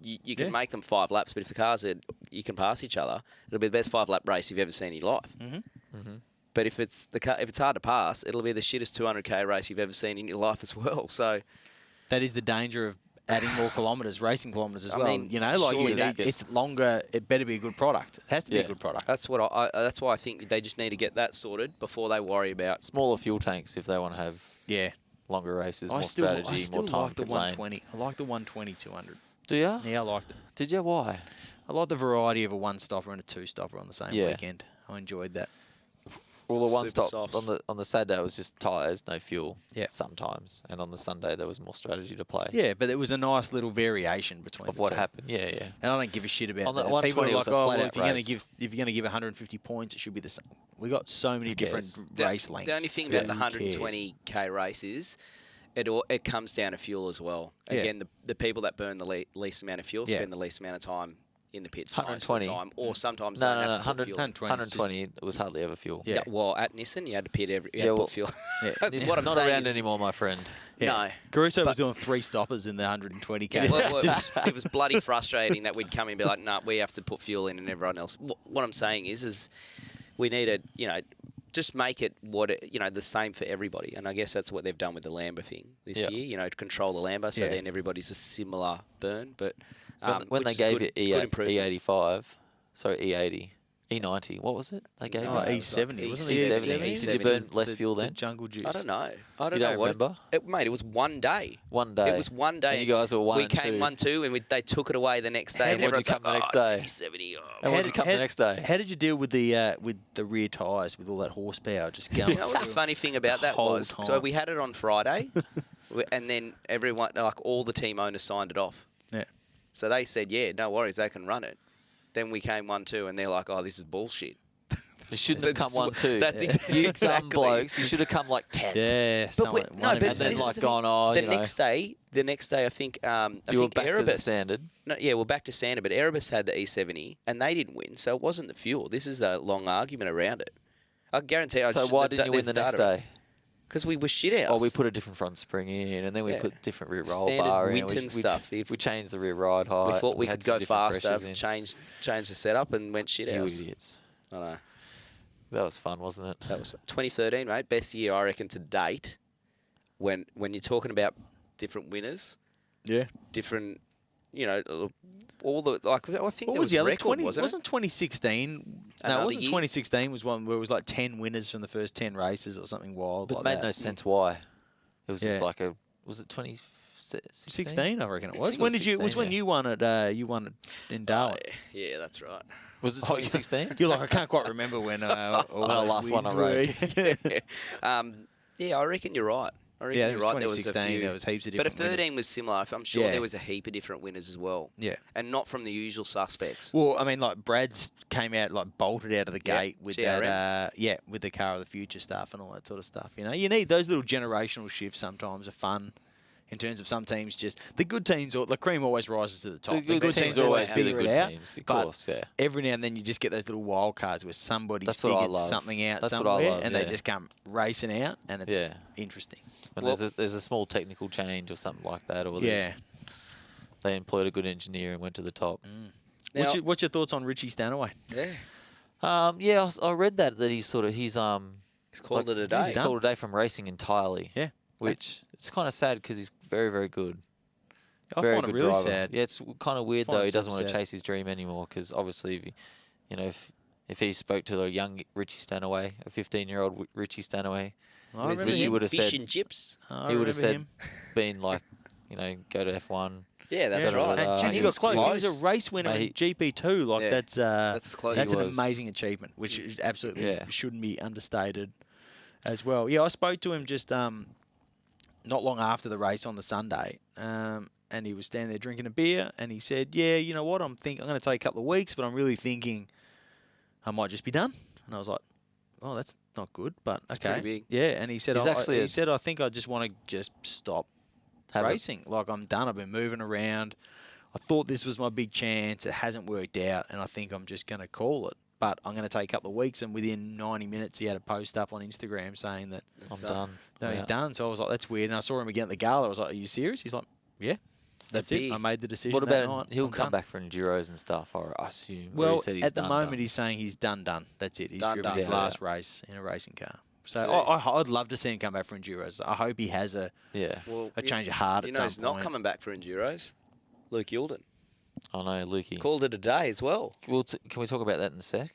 You can Yeah. make them 5 laps, but if the cars are, you can pass each other, it'll be the best 5-lap race you've ever seen in your life. Mm-hmm. But if it's if it's hard to pass, it'll be the shittest 200k race you've ever seen in your life as well. So That is the danger of adding more kilometres, racing kilometres as I well. mean, You know, like surely you need, that's- it's longer. It better be a good product. It has to be Yeah. a good product. that's what that's why I think they just need to get that sorted before they worry about. Smaller fuel tanks if they want to have Yeah. longer races, I more still strategy, more time like the pit lane. 120. I like the 120 200. Do you? Yeah, I liked it. Did you? Why? I like the variety of a one-stopper and a two-stopper on the same Yeah. weekend. I enjoyed that. Well, the one Super stop softs. on the Saturday was just tyres, no fuel. Yeah. Sometimes, and on the Sunday there was more strategy to play. Yeah, but it was a nice little variation between Of the what two. happened. Yeah, yeah. And I don't give a shit about On the that. 120 People are was like, a oh, well, flat-out if you're going to race. give 150 points, it should be the same. We got so many different cares? race lengths. The only thing about Yeah. the Who cares? 120k race is it comes down to fuel as well. Yeah. Again, the people that burn the least amount of fuel Yeah. spend the least amount of time in the pits most of the 120. time, or sometimes No, don't no, have no. to put 100, fuel. 120 is just- 120 it was hardly ever fuel. Yeah. Well, at Nissan, you had to pit every. You Yeah, had to well- put fuel. Yeah. That's It's what I'm not saying around is- anymore, my friend. No. Caruso was But- doing 3 stoppers in the 120k. Yeah, well, It's just- it was bloody frustrating that we'd come in and be like, "No, we have to put fuel in," and everyone else. What I'm saying is we need to, just make it the same for everybody. And I guess that's what they've done with the Lambo thing this Yeah. year. To control the Lambo, so Yeah. then everybody's a similar burn. But When which they is gave good, you good improvement. E85, sorry, E80, E90, what was it? They gave Oh, you E70, wasn't it? E70. Did you burn less fuel the then? Jungle Juice. I don't know. I don't You know don't what. remember? Mate, it was one day. One day. It was one day. And you guys were 1 We and came 2. 1-2, and they took it away the next day. And what'd you come the next day? It's E70. Oh, And what'd you come the next day? How did you deal with the rear tyres with all that horsepower just going? Do you know what the funny thing about that whole was? So time. we had it on Friday, and then everyone, all the team owners signed it off. Yeah. So they said, yeah, no worries, they can run it. Then we came 1-2, and they're like, oh, this is bullshit. You shouldn't have come 1-2. That's You exactly. dumb blokes. You should have come like 10th. Yeah. But and then this like is gone, oh, the you know. next day, I think You were back to the Erebus. standard. No, yeah, we're back to standard, but Erebus had the E70 and they didn't win, so it wasn't the fuel. This is a long argument around it. I guarantee. So why didn't you win the next day? Because we were shit out. Oh, we put a different front spring in, and then we put different rear roll Standard bar in. Winton stuff. We changed the rear ride height. We thought we had could some go different faster, pressures in. change the setup, and went shit You out. idiots. I know. That was fun, wasn't it? That was 2013, mate. Best year, I reckon, to date. When you're talking about different winners, different, all the like. I think What there was the other record, 20? wasn't it? Wasn't 2016? No, Another it wasn't year? 2016. Was one where it was like 10 winners from the first 10 races or something wild. But like it made that. no sense why. It was just Yeah. like was it 2016? 16, I reckon it was. think it When was did you? 16, Which one yeah. you won it? You won it in Darwin. Yeah, that's right. Was it 2016? You're like, I can't quite remember when. When I last won a race. Yeah, I reckon you're right. I reckon Yeah, it you're was right. There was a 2016. few. There was heaps of But a different 13 winners. was similar. I'm sure Yeah. there was a heap of different winners as well. Yeah. And not from the usual suspects. Well, I mean, like Brad's came out like bolted out of the Yeah, gate with GRM. that, with the car of the future stuff and all that sort of stuff. You need those little generational shifts. Sometimes are fun. In terms of some teams, just the good teams, or the cream always rises to the top. The good teams always be the figure it good out, teams, of but course, yeah. every now and then you just get those little wild cards where somebody's That's what I figured love. something out That's what I somewhere love, and yeah. they just come racing out, and it's Yeah. interesting. When Well- there's a small technical change or something like that, or Yeah. they employed a good engineer and went to the top. Now- What's your thoughts on Richie Stanaway? Yeah. Yeah, I read that he's He's called it a day. He's called it a day from racing entirely. Yeah. Which it's kind of sad because he's very, very good. I Very find it good really driver. sad. Yeah, it's kind of weird Find though. it He doesn't super want to sad. chase his dream anymore because obviously, if he spoke to the young Richie Stanaway, a 15-year-old Richie Stanaway, I With remember Richie him. would have fish said and chips. I he would have remember said him. being like, go to F1. Yeah, that's Yeah. right. And And he he got was close. close. He was a race winner Mate, in GP2. Like Yeah. that's That's close. That's He an was. amazing achievement, which is absolutely Yeah. shouldn't be understated as well. Yeah, I spoke to him just not long after the race on the Sunday, and he was standing there drinking a beer, and he said, "Yeah, you know what? I'm going to take a couple of weeks, but I'm really thinking I might just be done." And I was like, "Oh, that's not good, but okay." pretty big. Yeah, and he said, He's actually he a- said, "I think I just want to just stop Have it. racing. Like I'm done. I've been moving around. I thought this was my big chance. It hasn't worked out, and I think I'm just going to call it. But I'm going to take a couple of weeks." And within 90 minutes, he had a post up on Instagram saying that I'm done. no, he's Yeah. done. So I was like, "That's weird." And I saw him again at the gala. I was like, "Are you serious?" He's like, "Yeah, that's it. big. I made the decision." What that about night. he'll I'm come done." back for enduros and stuff? Or I assume. Or Well, he said he's at the done, moment, done. he's saying he's done. He's Done, driven done. his Yeah. last race in a racing car. So Jeez. I'd love to see him come back for enduros. I hope he has a Yeah. Well, change of heart You at know, some he's point. not coming back for enduros. Luke Yulden I know, Lukey. called it a day as well. Can we talk about that in a sec?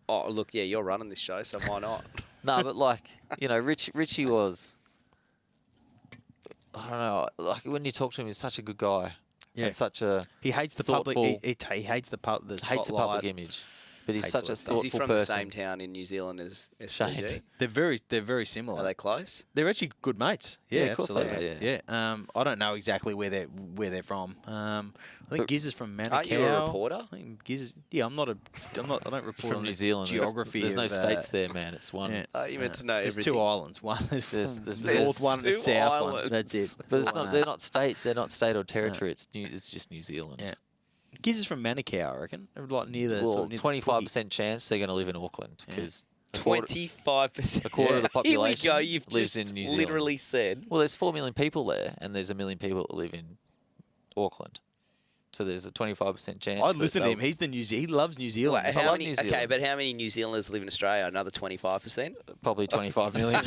Oh, look, yeah, you're running this show, so why not? No, but like, Richie was, I don't know, like when you talk to him, he's such a good guy. Yeah. And such a, He hates the thoughtful- public. He hates the hates the public spotlight. image. But he's Hates such all a that stuff. Is he thoughtful from the person. same town in New Zealand as Shane. SCG? They're very similar. Are they close? They're actually good mates. Yeah, Yeah, of course they are, absolutely. Yeah. I don't know exactly where they're from. I think But- Giz is from Manukau. Aren't you a reporter? I think Giz. Yeah, I don't report From on New the Zealand. There's- geography. There's no of, states there, man. It's one. Yeah. You meant to know There's everything. two islands. One there's There's the north one and the two south one. islands. That's it. But it's That's all I not. know. They're not state or territory. It's just New Zealand. Yeah. Giz is from Manukau, I reckon. Like near the Well, sort of near the 25% chance they're going to live in Auckland Yeah. because 25%. a quarter of the Here we population go. You've lives just in New Zealand. literally said. Well, there's 4 million people there, and there's 1 million people that live in Auckland. So there's a 25% chance. I'd that listen to they'll- him. He loves New Zealand. Well, I how love many, New okay, Zealand. but how many New Zealanders live in Australia? Another 25%? Probably 25 million.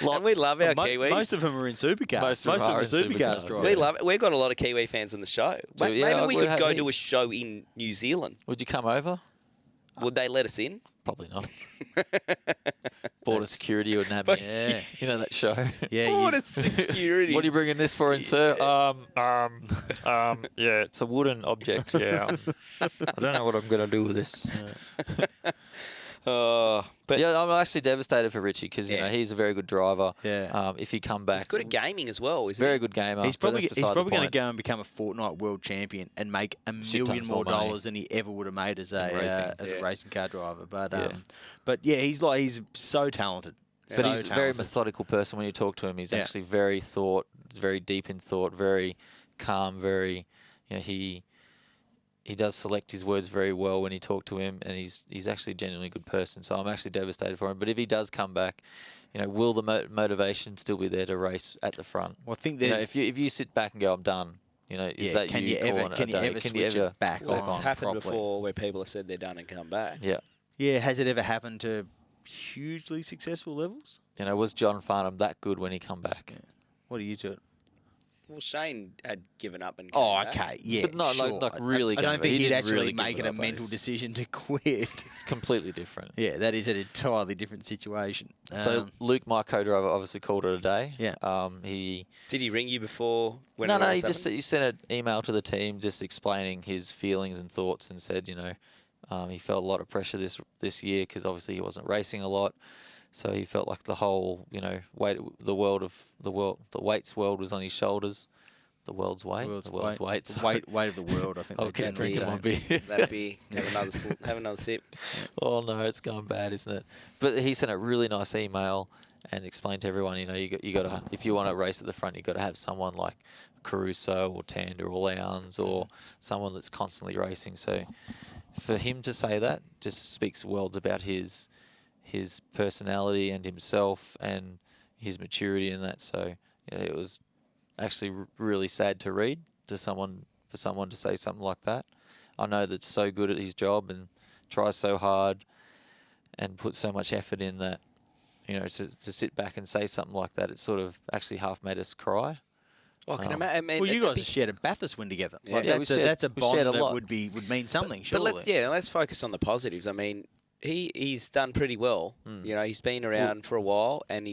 And we love our Kiwis. Most of them are in supercars. Most of them are in supercars supercars, drivers. We love it. We've got a lot of Kiwi fans on the show. So, Maybe yeah, we we'd could have go to a heaps. show in New Zealand. Would you come over? Would they let us in? Probably not. Border security would have me. Yeah. You know that show? Yeah, Border security. What are you bringing this for, in, sir? Yeah, it's a wooden object. Yeah, I don't know what I'm going to do with this. But yeah, I'm actually devastated for Richie because you know he's a very good driver. Yeah. If he come back, he's good at gaming as well, isn't he? very good gamer. He's but probably that's beside the going to point. go and become a Fortnite world champion and make $1 million tons more more money. dollars than he ever would have made as racing. a racing car driver. But Yeah. he's so talented. But So he's a very talented. methodical person when you talk to him. He's actually very deep in thought, very calm, very, you know, he does select his words very well when you talk to him, and he's actually a genuinely good person. So I'm actually devastated for him. But if he does come back, you know, will the motivation still be there to race at the front? Well, I think You know, there's if you sit back and go, I'm done. You know, is that can you you ever calling it can a you day? ever Can switch it back Well, on it's happened properly? before where people have said they're done and come back. Yeah. Yeah, has it ever happened to hugely successful levels? You know, was John Farnham that good when he come back? What do you do? Well, Shane had given up and came Oh, back. okay, yeah, But not sure. like really. I don't gave it. think He he'd didn't actually really make give it a up. mental It's decision to quit. completely different. Yeah, that is an entirely different situation. So Luke, my co-driver, obviously called it a day. Yeah. He Did he ring you before? When no, the he race happened? sent an email to the team just explaining his feelings and thoughts, and said, you know, he felt a lot of pressure this year because obviously he wasn't racing a lot, so he felt like the whole, you know, the weights world was on his shoulders. The world's weight, the world's weights. The weight of the world, I think. I'll keep drinking my beer. That'd be have another sip. Oh no, it's going bad, isn't it? But he sent a really nice email and explained to everyone, you know, you got to, if you want to race at the front, you got to have someone like Caruso or Tander or Lowndes or someone that's constantly racing. So for him to say that just speaks worlds about his personality and himself and his maturity in that. So yeah, it was actually really sad to read for someone to say something like that. I know that's so good at his job and tries so hard and puts so much effort in that, you know, to sit back and say something like that, it sort of actually half made us cry. Well, I can imagine. Well, you guys shared a Bathurst win together. Yeah. Like, Yeah, that's a we bond shared a that lot. would mean something. But Surely. let's focus on the positives. I mean, he's done pretty well. You know, he's been around for a while, and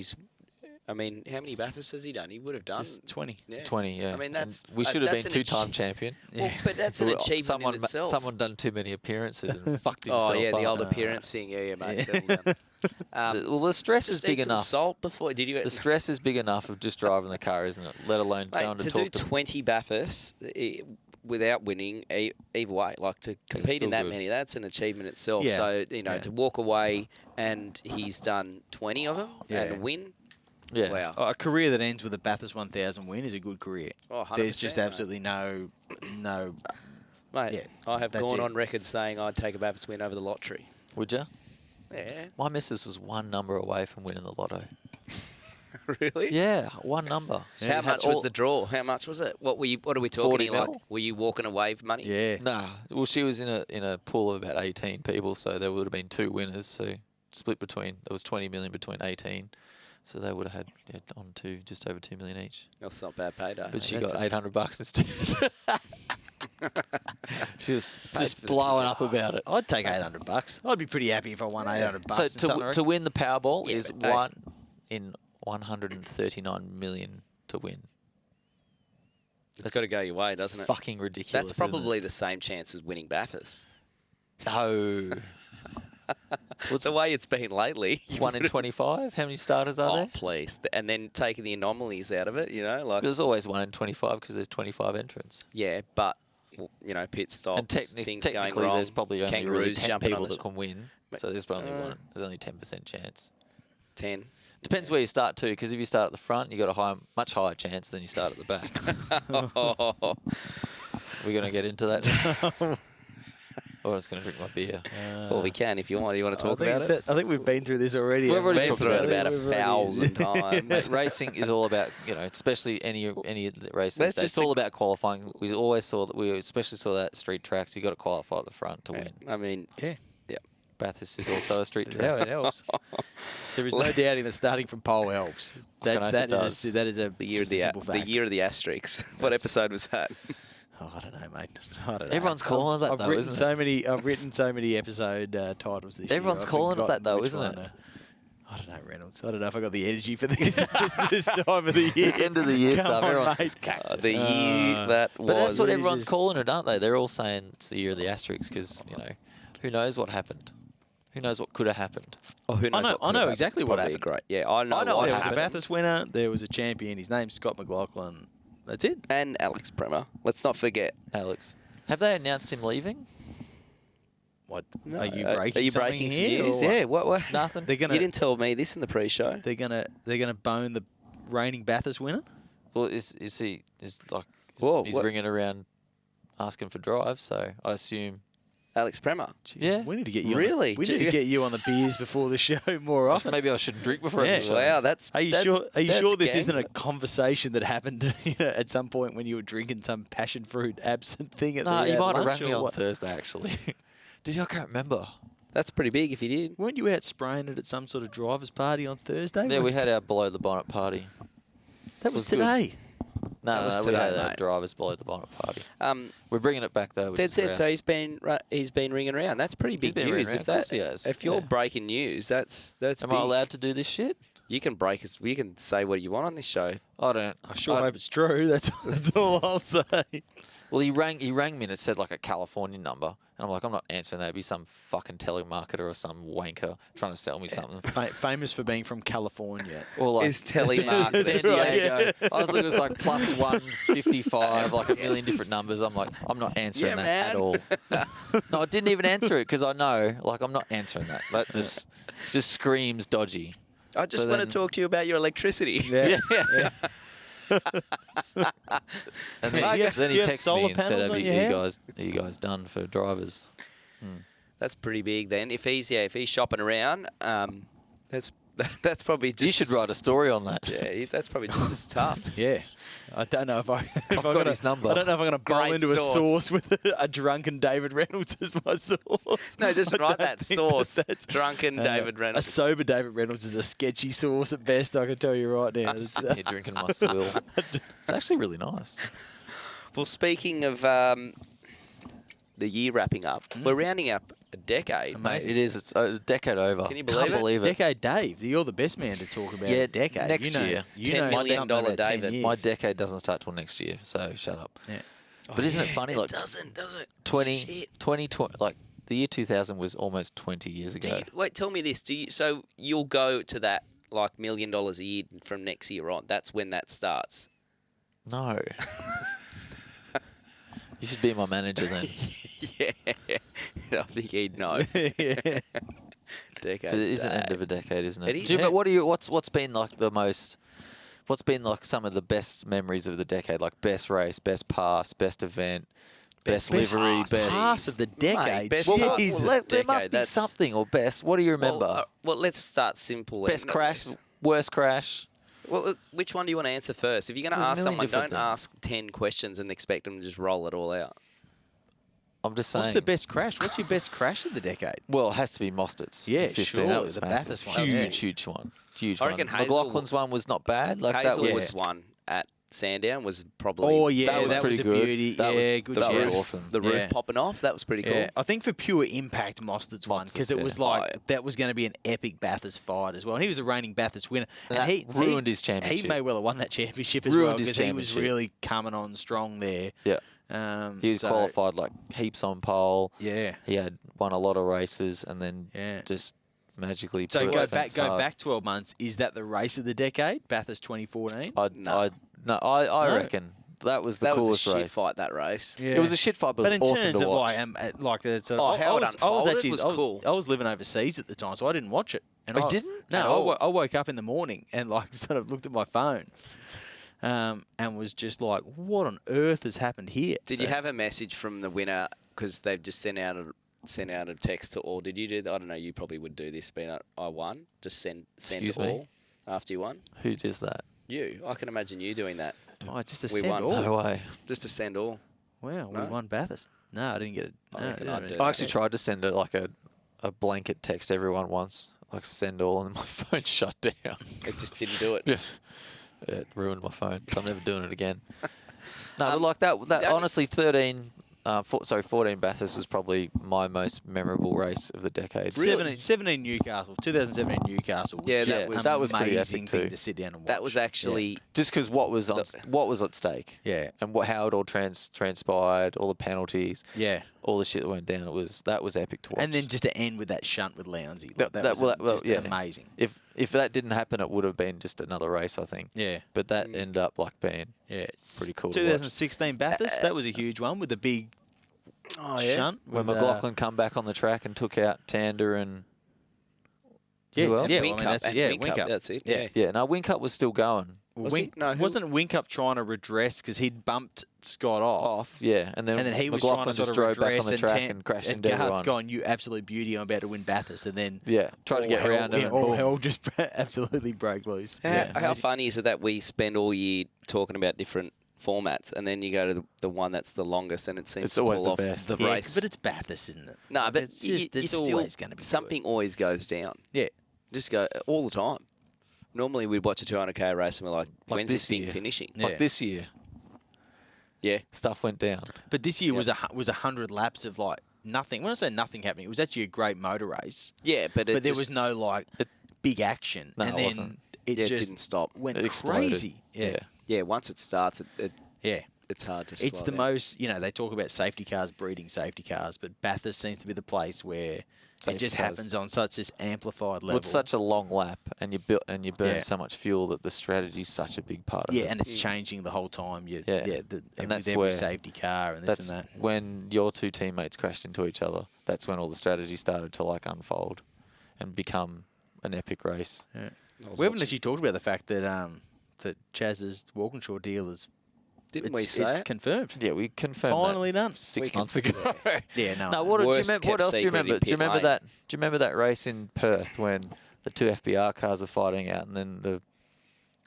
I mean, how many Bathursts has he done? He would have done Just 20. Yeah. 20, yeah. I mean, that's we should have been that's an two-time champion. Well, but that's an achievement in itself. Someone done too many appearances and fucked himself Oh yeah, the up. old appearance thing. Yeah, mate. Settle down. Well, the stress is Just big eat some enough. salt before. Did you? The stress is big enough of just driving the car, isn't it? Let alone Mate, going to to talk do to 20 Bathursts without winning either way, like to compete still in that good. many, that's an achievement itself. Yeah. So you know, to walk away and he's done 20 of them and win. Yeah. Wow. A career that ends with a Bathurst 1000 win is a good career. Oh, 100%, There's just mate. absolutely no. Mate, Yeah, I have that's gone it. on record saying I'd take a Bathurst win over the lottery. Would you? Yeah. My missus was one number away from winning the lotto. Really? Yeah, one number. She How had much was the draw? How much was it? What are we 40 talking like? mil? Were you walking away with money? Yeah. Nah. Well, she was in a pool of about 18 people, so there would have been two winners. So split between, there was 20 million between 18. So they would have had on to just over 2 million each. That's not bad payday. But she that's got $800 instead. She was just for the blowing up about it. I'd take $800. I'd be pretty happy if I won $800. So to win the Powerball Yeah, is but, hey. 1 in 139 million to win. It's got to go your way, doesn't it? Fucking ridiculous. That's probably the same chance as winning Bathurst. No. What's The way it's been lately. 1 in 25? How many starters are Oh, there? please. And then taking the anomalies out of it, you know, like, There's always 1 in 25 because there's 25 entrants. yeah, but, you know, pit stops, And things going technically, wrong. there's probably only really kangaroos 10 jumping people on the that can win. So there's probably there's only 10% chance. 10. Depends where you start too, because if you start at the front, you got a much higher chance than you start at the back. We're gonna get into that. Or I'm just gonna drink my beer. Well, we can if you want. You want to talk about it? I think we've been through this already. We've already Been talked through it about about it. a thousand times. Mate, racing is all about, you know, especially any race. Let's It's just all about qualifying. We always saw that. We especially saw that at street tracks. You got to qualify at the front to win. I mean, Yeah. Bathurst is also a street Yeah, track. it helps. There is no doubting that starting from pole helps. know if it does. That is a the year of just a simple the fact. year of the asterisks. What episode was that? Oh, I don't know, mate. I don't know. Everyone's calling it that, I've though, written isn't so many. I've written so many episode titles this year. Everyone's I've calling it that, forgotten though, which isn't one, it? I don't know, Reynolds. I don't know if I got the energy for this this time of the year. It's end of the year Come stuff. on, Everyone's mate. just cactus. The year that was. But that's what It's everyone's just- calling it, aren't they? They're all saying it's the year of the asterisks because, you know, who knows what happened? Who knows what could have happened? Oh, who knows? I know exactly what happened. Great. Yeah, I know. know what what There was a happened. Bathurst winner. There was a champion. His name's Scott McLaughlin. That's it. And Alex Bremer. Let's not forget. Alex. Have they announced him leaving? What? No, Are you breaking some news? here? Yeah. What? Nothing. They're You gonna didn't tell me this in the pre-show. they're gonna bone the reigning Bathurst winner. Well, is he Whoa, he's what? ringing around asking for drives, so I assume. Alex Bremer. Jeez, Yeah. we need to get you. Really? We need to get you on the beers before the show more often. Maybe I shouldn't drink before Yeah. the show. Wow, that's. Are you that's- sure? Are you that's sure this gang. isn't a conversation that happened at some point when you were drinking some passion fruit absinthe thing at No, the you might have lunch rang me or on what? Thursday, actually. Did you? I can't remember. That's pretty big if you did. Weren't you out spraying it at some sort of driver's party on Thursday? Yeah, we What's- had our Below the Bonnet party. that was was good. today. No, was we today, had our mate. drivers Below the Bonnet party. We're We're bringing it back, though. Which Dead is set. grouse. So he's been ringing around. That's pretty big been ringing news. around. If Of course he has. if you're Yeah. breaking news, that's Am big. I allowed to do this shit? You can break us. You can say what you want on this show. I don't. I sure hope it's true. That's all I'll say. Well, he rang me and it said like a California number, and I'm like, I'm not answering that. It'd be some fucking telemarketer or some wanker trying to sell me something. Famous for being from California. Or like Is telemarketing. San Diego. I was looking, it was like plus 155, like a million different numbers. I'm like, I'm not answering Yeah, that at man. all. No, I didn't even answer it because I know, like, I'm not answering that. That just screams dodgy. I just So want to then- talk to you about your electricity. Yeah. And Do then, you have- then do he you have texted solar me and said, panels on your house? are you guys done for drivers? That's pretty big then. If he's shopping around, that's probably just. You should write a story on that. Yeah, that's probably just as tough. Yeah. I don't know if I'm got gonna, his number. I don't know if I'm going to bowl Great into a source. source with a drunken David Reynolds as my source. No, just I write don't that think source. that's- Drunken David Reynolds. A sober David Reynolds is a sketchy source at best, I can tell you right now. I'm just sitting here drinking my swill. It's actually really nice. Well, speaking of the year wrapping up, we're rounding up a decade. Mate, it is. It's a decade over. Can you believe Can't it? believe it. Decade Dave, you're the best man to talk about Yeah, a decade. next you know, year. You $10 know million something about 10 David. years. My decade doesn't start till next year, so shut up. Yeah. But isn't it funny? Like doesn't, does it? 20, like the year 2000 was almost 20 years ago. Wait, tell me this. So you'll go to that like $1 million a year from next year on. That's when that starts. No. You should be my manager then. Yeah, I think he'd know. yeah. Decade. But it is an end Dave. of a decade, isn't it? It is. Do you, but what's been like the most? What's been like some of the best memories of the decade? Like best race, best pass, best event, best livery, pass. best. Pass of the decade. best Well, pass. Jesus. there decade, must be that's- something or best. What do you remember? Well, let's start simple. best crash, worst crash. Well, which one do you want to answer first? If you're going to There's a ask million someone, different don't things. ask 10 questions and expect them to just roll it all out. I'm just saying. What's the best crash? What's your best crash of the decade? Well, it has to be Mostert's. Yeah, 15. surely, That was the massive. Bathurst one. Huge, Yeah. huge one. Huge I one. reckon Hazel- McLaughlin's one was not bad. Like that Hazelwood's was. one at Sandown was probably Oh, yeah, That was pretty a good. beauty. That yeah, was- good that was shout. awesome. the roof Yeah. popping off. That was pretty cool. Yeah, I think for pure impact, Mostard's one because it Mostard's, was yeah. like Oh, yeah. that was going to be an epic Bathurst fight as well. And he was a reigning Bathurst winner, and That he ruined his He championship. may well have won that championship as Ruined well his because he was championship. really coming on strong there. Yeah. He was So, qualified like heaps on pole. Yeah, He had won a lot of races and then yeah. just magically So put it go off back, fence go hard. back 12 months. Is that the race of the decade, Bathurst 2014? I No. I No. reckon that was the That was a coolest shit race. fight, that race. Yeah. It was a shit fight, but, But it in was awesome terms to of watch. like the sort of, Oh, how it unfolded was cool. I was living overseas at the time, so I didn't watch it. And Oh, you I didn't? At No, all? I woke up in the morning and like sort of looked at my phone, and was just like, "What on earth has happened here?" Did you have a message from the winner because they've just sent out a text to all? Did you do that? I don't know. You probably would do this, being I won. Just send Excuse all me? after you won. Who does that? You. I can imagine you doing that. Oh, just a We send won. all. No way. Just to send all. Wow, we No? won Bathurst. No, I didn't get it. I No, reckon I I'd didn't do get that. I it. actually tried to send it like a blanket text everyone once, like send all, and my phone shut down. It just didn't do it. Yeah. It ruined my phone, so I'm never doing it again. No, but like that the only- honestly, 14 Bathurst was probably my most memorable race of the decade. Really? 17 Newcastle, 2017 Newcastle. Was Yeah, just that was- that was pretty amazing epic thing too. to sit down and watch. That was actually. Just because what was at stake, Yeah, and how it all transpired, all the penalties. yeah. all the shit that went down. That was epic to watch. And then just to end with that shunt with Lownsy. That was just amazing. If that didn't happen, it would have been just another race, I think. Yeah. But that ended up like being pretty cool. 2016 Bathurst, that was a huge one with the big shunt. When with, McLaughlin come back on the track and took out Tander and who else? Yeah, Whincup, that's it. Yeah. No, Whincup was still going. Wasn't Whincup trying to redress because he'd bumped Scott off? And then he was McLaughlin trying to just sort of drove back on the redress track and crashed into Garth's everyone. gone, you absolute beauty, I'm about to win Bathurst. And then tried to get around him. All hell just absolutely broke loose. How funny is it that we spend all year talking about different formats, and then you go to the one that's the longest, and it seems it's to always pull the off best. the race. But it's Bathurst, isn't it? No, but it's always going to be something. good. Always goes down. Yeah, just go all the time. Normally we'd watch a 200k race and we're like when's this thing finishing? Like this year. Yeah, stuff went down. But this year was 100 laps of like nothing. When I say nothing happening, it was actually a great motor race. Yeah, but there was no like big action. No, and it then wasn't. it just didn't stop. Went It exploded. crazy. Yeah. Once it starts, it's hard to. It's slow the down. most. They talk about safety cars breeding safety cars, but Bathurst seems to be the place where it just happens on such this amplified level. Well, it's such a long lap, and you burn so much fuel that the strategy's such a big part of it. Yeah, and it's changing the whole time. And with that's every where safety car and this that's and that. when your two teammates crashed into each other. That's when all the strategy started to like unfold and become an epic race. Yeah. We haven't actually talked about the fact that that Chaz's Walkinshaw deal is. Didn't we say it's it? confirmed? Yeah, we confirmed Finally that done 6 months ago. Yeah, no. No, what else do you secret remember? in Do you pit remember lane. that? Do you remember that race in Perth when the two FBR cars were fighting out, and then the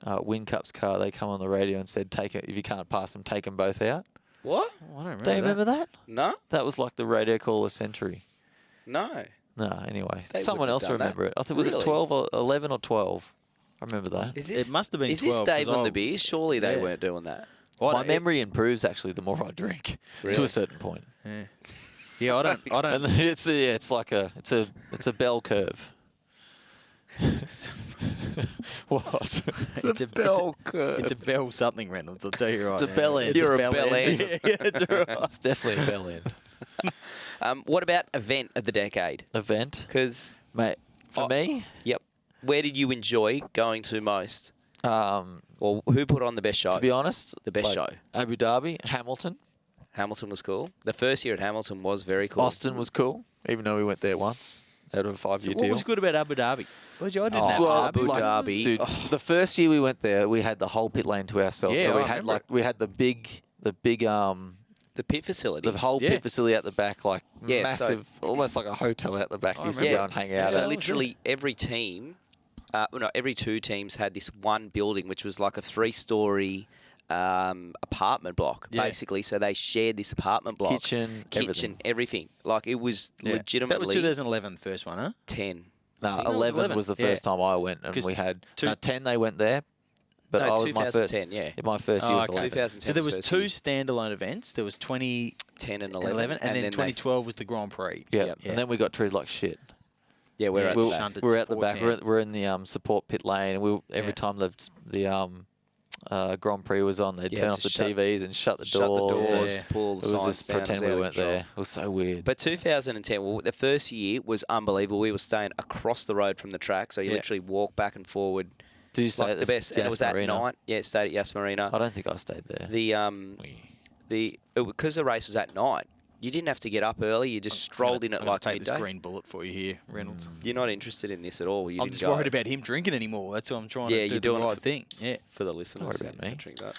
Whincup's car, they come on the radio and said, "Take it if you can't pass them, take them both out." What? I don't remember. Do you remember that? No, That was like the radio call of the century. no. No, anyway, They someone wouldn't else have done remember that. it. I think was Really? it 12 or 11 or 12. I remember that. Is It must have been Is this 12, Dave 'cause on the I- beer? Surely they Yeah. weren't doing that. My memory improves actually the more I drink, to Really? a certain point. Yeah, I don't. And then it's like it's a bell curve. What? It's a bell curve. It's a bell something, Reynolds. I'll tell you right. It's a bell end. You're a bell end. Yeah, it's right. It's definitely a bell end. What about event of the decade? Event, Because mate. For me, yep. Where did you enjoy going to most? to Or who put on the best show? be honest, The best like, show. Abu Dhabi, Hamilton, Hamilton was cool. The first year at Hamilton was very cool. Austin was cool, even though we went there once out of a 5-year What deal. was good about Abu Dhabi? I didn't have Abu Dhabi. Dhabi. Dude, the first year we went there, we had the whole pit lane to ourselves. Yeah, so I we had remember we had the big The pit facility. the whole Yeah. pit facility out the back, like Yeah, so- massive, almost like a hotel out the back. You used to remember. go and hang out So at. literally every team, every two teams had this one building, which was like a 3-story apartment block, Yeah. basically. So they shared this apartment block. Kitchen, everything. Like it was That was legitimately 2011, the first one, huh? 10. No, think it was 11 11. was the Yeah. first time I went, and 'Cause we had 10 they went there, but No, I was my first. 2010, yeah. My first year was okay. 11. 2010 So there was first two year. standalone events. There was 10 and 2011, 11. and then they- 2012 was the Grand Prix. Yeah. Yep. And then we got treated like shit. Yeah, we're Yeah, at we'll- the back. Shunted We're at the support back. team. We're in the support pit lane, and every Yeah. time the Grand Prix was on, they'd Yeah, turn to off the shut- TVs and shut the Shut the doors. doors, Yeah. pull the It was signs just down. pretend It was we out weren't of control. there. It was so weird. But 2010, well, the first year was unbelievable. We were staying across the road from the track, so you Yeah. literally walk back and forward. Did you stay Like at the best. And it was Yas at Marina? night. Yeah, it stayed at Yas Marina. I don't think I stayed there. Because the race was at night, you didn't have to get up early. You just strolled in at I'm gonna like take this midday. green bullet for you here, Reynolds. You're not interested in this at all. You I'm didn't just go worried about him drinking anymore. That's what I'm trying Yeah, to do. you're the doing it right for- thing. Yeah. for the listeners. Don't worry about me. Don't drink that.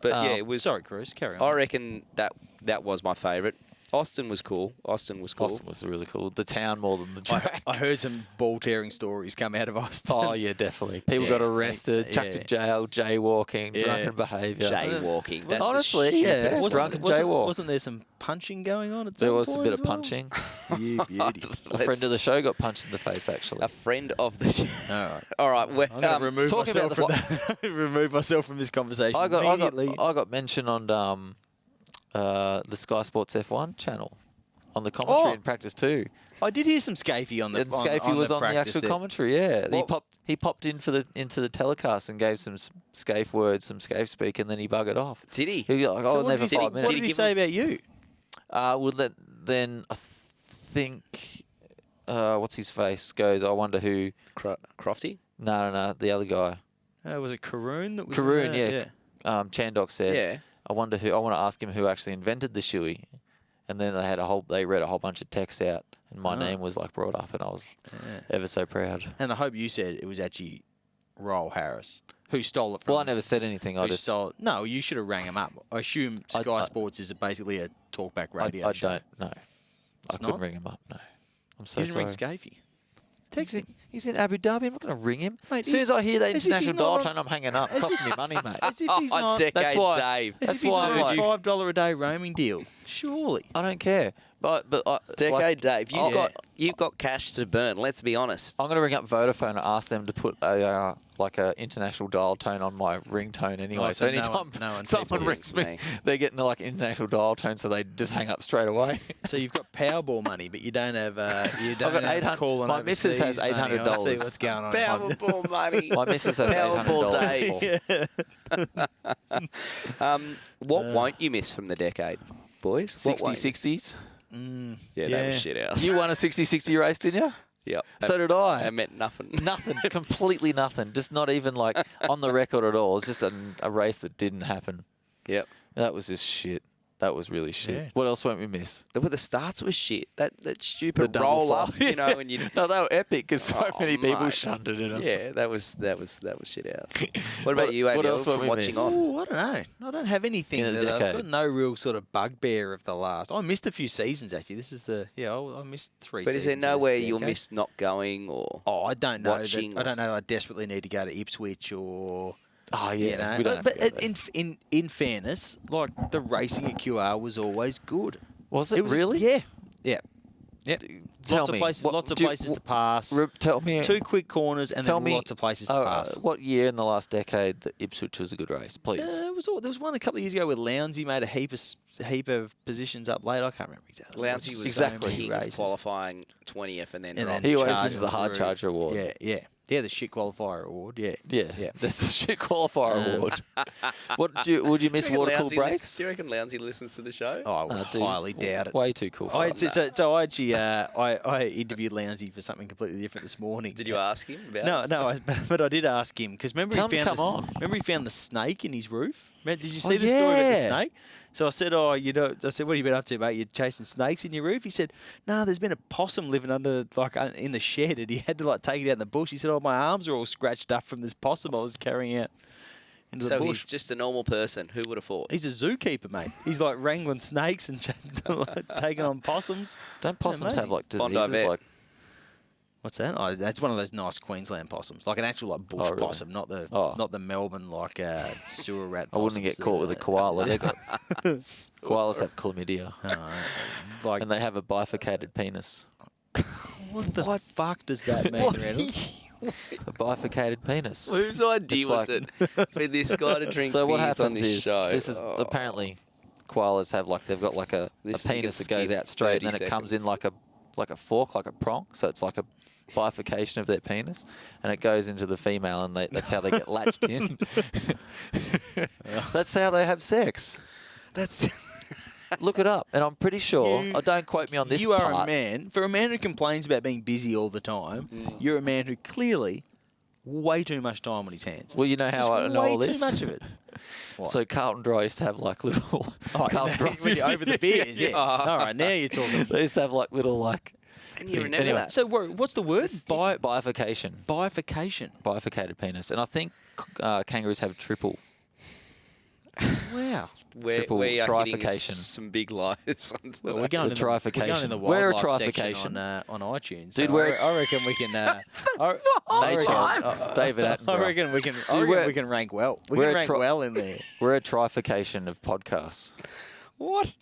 But yeah, it was. Sorry, Cruz. Carry on. I reckon that was my favourite. Austin was cool. Austin was cool. Austin was really cool. The town more than the track. I heard some ball-tearing stories come out of Austin. Oh, yeah, definitely. People Yeah, got arrested, chucked to yeah. jail, jaywalking, Yeah. drunken behaviour. Jaywalking. That's the Honestly, yeah. stupidest Drunk one. and jaywalk. Wasn't there some punching going on at some There was a point bit as of well? punching. You beauty. A friend of the show got punched in the face, actually. A friend of the show. All right. All right. Well, I'm going to remove talking myself about from that. Remove myself from this conversation I immediately. got mentioned on the Sky Sports F1 channel on the commentary in practice too. I did hear some Scafey on the And Scafey was on the practice actual there. commentary. Yeah, Well- he popped into the telecast and gave some Scafe words, some Scafe speak, and then he buggered off. did he? He was like, So "Oh, what never did he, 5 minutes." What did he say about you? Well, then I think, what's his face goes, I wonder who... Crofty? No, the other guy. Was it Karoon that was Karoon, in there? yeah. Chandok said, Yeah. I want to ask him who actually invented the shoey. And then they read a whole bunch of texts out, and my name was like brought up, and I was ever so proud. And I hope you said it was actually Roel Harris who stole it from. Well, I never said anything. I just stole. No, you should have rang him up. I assume Sky Sports is basically a talkback radio show. I don't know. I couldn't ring him up. No, I'm so you didn't sorry. ring Scafey. Text him. He's in Abu Dhabi. I'm not going to ring him. Mate, as soon as I hear that as if he's international dial not tone, I'm hanging up. Costing me money, mate. As if he's not. That's why. Dave. As That's if he's why not I'm a like, $5 a day roaming deal. Surely. I don't care. But Decade Dave, Oh, you've got cash to burn. Let's be honest. I'm going to ring up Vodafone and ask them to put a international dial tone on my ringtone anyway. Oh, so so no anytime one someone keeps rings it, me, mate. they're getting like international dial tone, so they just hang up straight away. So you've got Powerball money, but you don't have I've got 800. calling My missus has overseas money. $800. I see what's going on. Powerball money. My missus has Powerball $800. What won't you miss from the decade, boys? What 60, won't you? 60s. Yeah, that was shit house. You won a 60-60 race, didn't you? Yep. So did I. It meant nothing. Nothing. Completely nothing. Just not even like on the record at all. It's just a race that didn't happen. Yep. That was just shit. That was really shit. Yeah. What else won't we miss? Well, the starts were shit. That stupid The double roll fall. up, you know, and you. No, they were epic because so Oh, many people mate. shunted it. Yeah, that was shit house. What about you, what Abiel, else won't from we watching miss? on? Ooh, I don't know. I don't have anything. In a That I've decade. got no real sort of bugbear of the last. I missed a few seasons actually. This is I missed 3 But seasons. is there this nowhere you'll decade. miss not going or? Oh, I don't know. watching I or don't know. I desperately need to go to Ipswich or. Oh, You yeah. know, We don't have but to go there. in fairness, like the racing at QR was always good. Was it really? Yeah. Tell Lots me. of places, What- lots of do- places to pass. Tell me. 2 quick corners and Tell then me. lots of places to pass. What year in the last decade that Ipswich was a good race, please? There was one a couple of years ago where Lounsey made a heap of positions up late. I can't remember exactly. Lounsey was Exactly. king of qualifying 20th and then. And then He always charging wins the hard through. charger award. Yeah, the shit qualifier award. Yeah. Yeah. That's the shit qualifier award. Would you miss Do you reckon water cool Lounsey breaks? Do you reckon Lounsey listens to the show? Oh, I would Dude, highly just doubt it. Way too cool for I, that. so I actually I interviewed Lounsey for something completely different this morning. Did you ask him about it? But I did ask him because remember Tell him to come on. remember he found the snake in his roof. Did you see Oh, the story about the yeah. snake? So I said, I said, what have you been up to, mate? You're chasing snakes in your roof? He said, no, there's been a possum living under, in the shed, and he had to, take it out in the bush. He said, my arms are all scratched up from this possum I was carrying out into the So bush. he's just a normal person. Who would have thought? He's a zookeeper, mate. He's, wrangling snakes and taking on possums. Don't possums have amazing. Bondi diseases vet. like? What's that? Oh, that's one of those nice Queensland possums, like an actual bush really? possum, not the Melbourne sewer rat. I wouldn't get caught with a koala. They got koalas have chlamydia, and they have a bifurcated penis. What the fuck does that mean, Reynolds? A bifurcated penis. Whose idea It's was like- it for this guy to drink So what beers on happens this is show? this is apparently koalas have they've got a This is penis gonna that goes skip out straight, 30 and then it comes in seconds. like a fork, like a prong. So it's like a bifurcation of their penis, and it goes into the female, and that's how they get latched in. That's how they have sex. That's Look it up, and I'm pretty sure. Don't quote me on this. You are part. a man. For a man who complains about being busy all the time, you're a man who clearly way too much time on his hands. Well, you know how I know way all this. too much of it. What? So Carlton Dry used to have little. Carlton Dry when you're over the beers, yes. All right, now you're talking. They used to have little and you remember Anyway. that. So what's the word? bifurcation. Bifurcation. Bifurcated penis, and I think kangaroos have triple. Wow. triple we are hitting trifurcation. some big lies. Onto Well, that. we're going The in we're going trifurcation. in the We're a wildlife section trifurcation. on iTunes. Dude, so we're- I reckon we can. Nature. David I Attenborough. reckon we can. we're- we can rank well. We we're can a rank tri- well in there. We're a trifurcation of podcasts. What?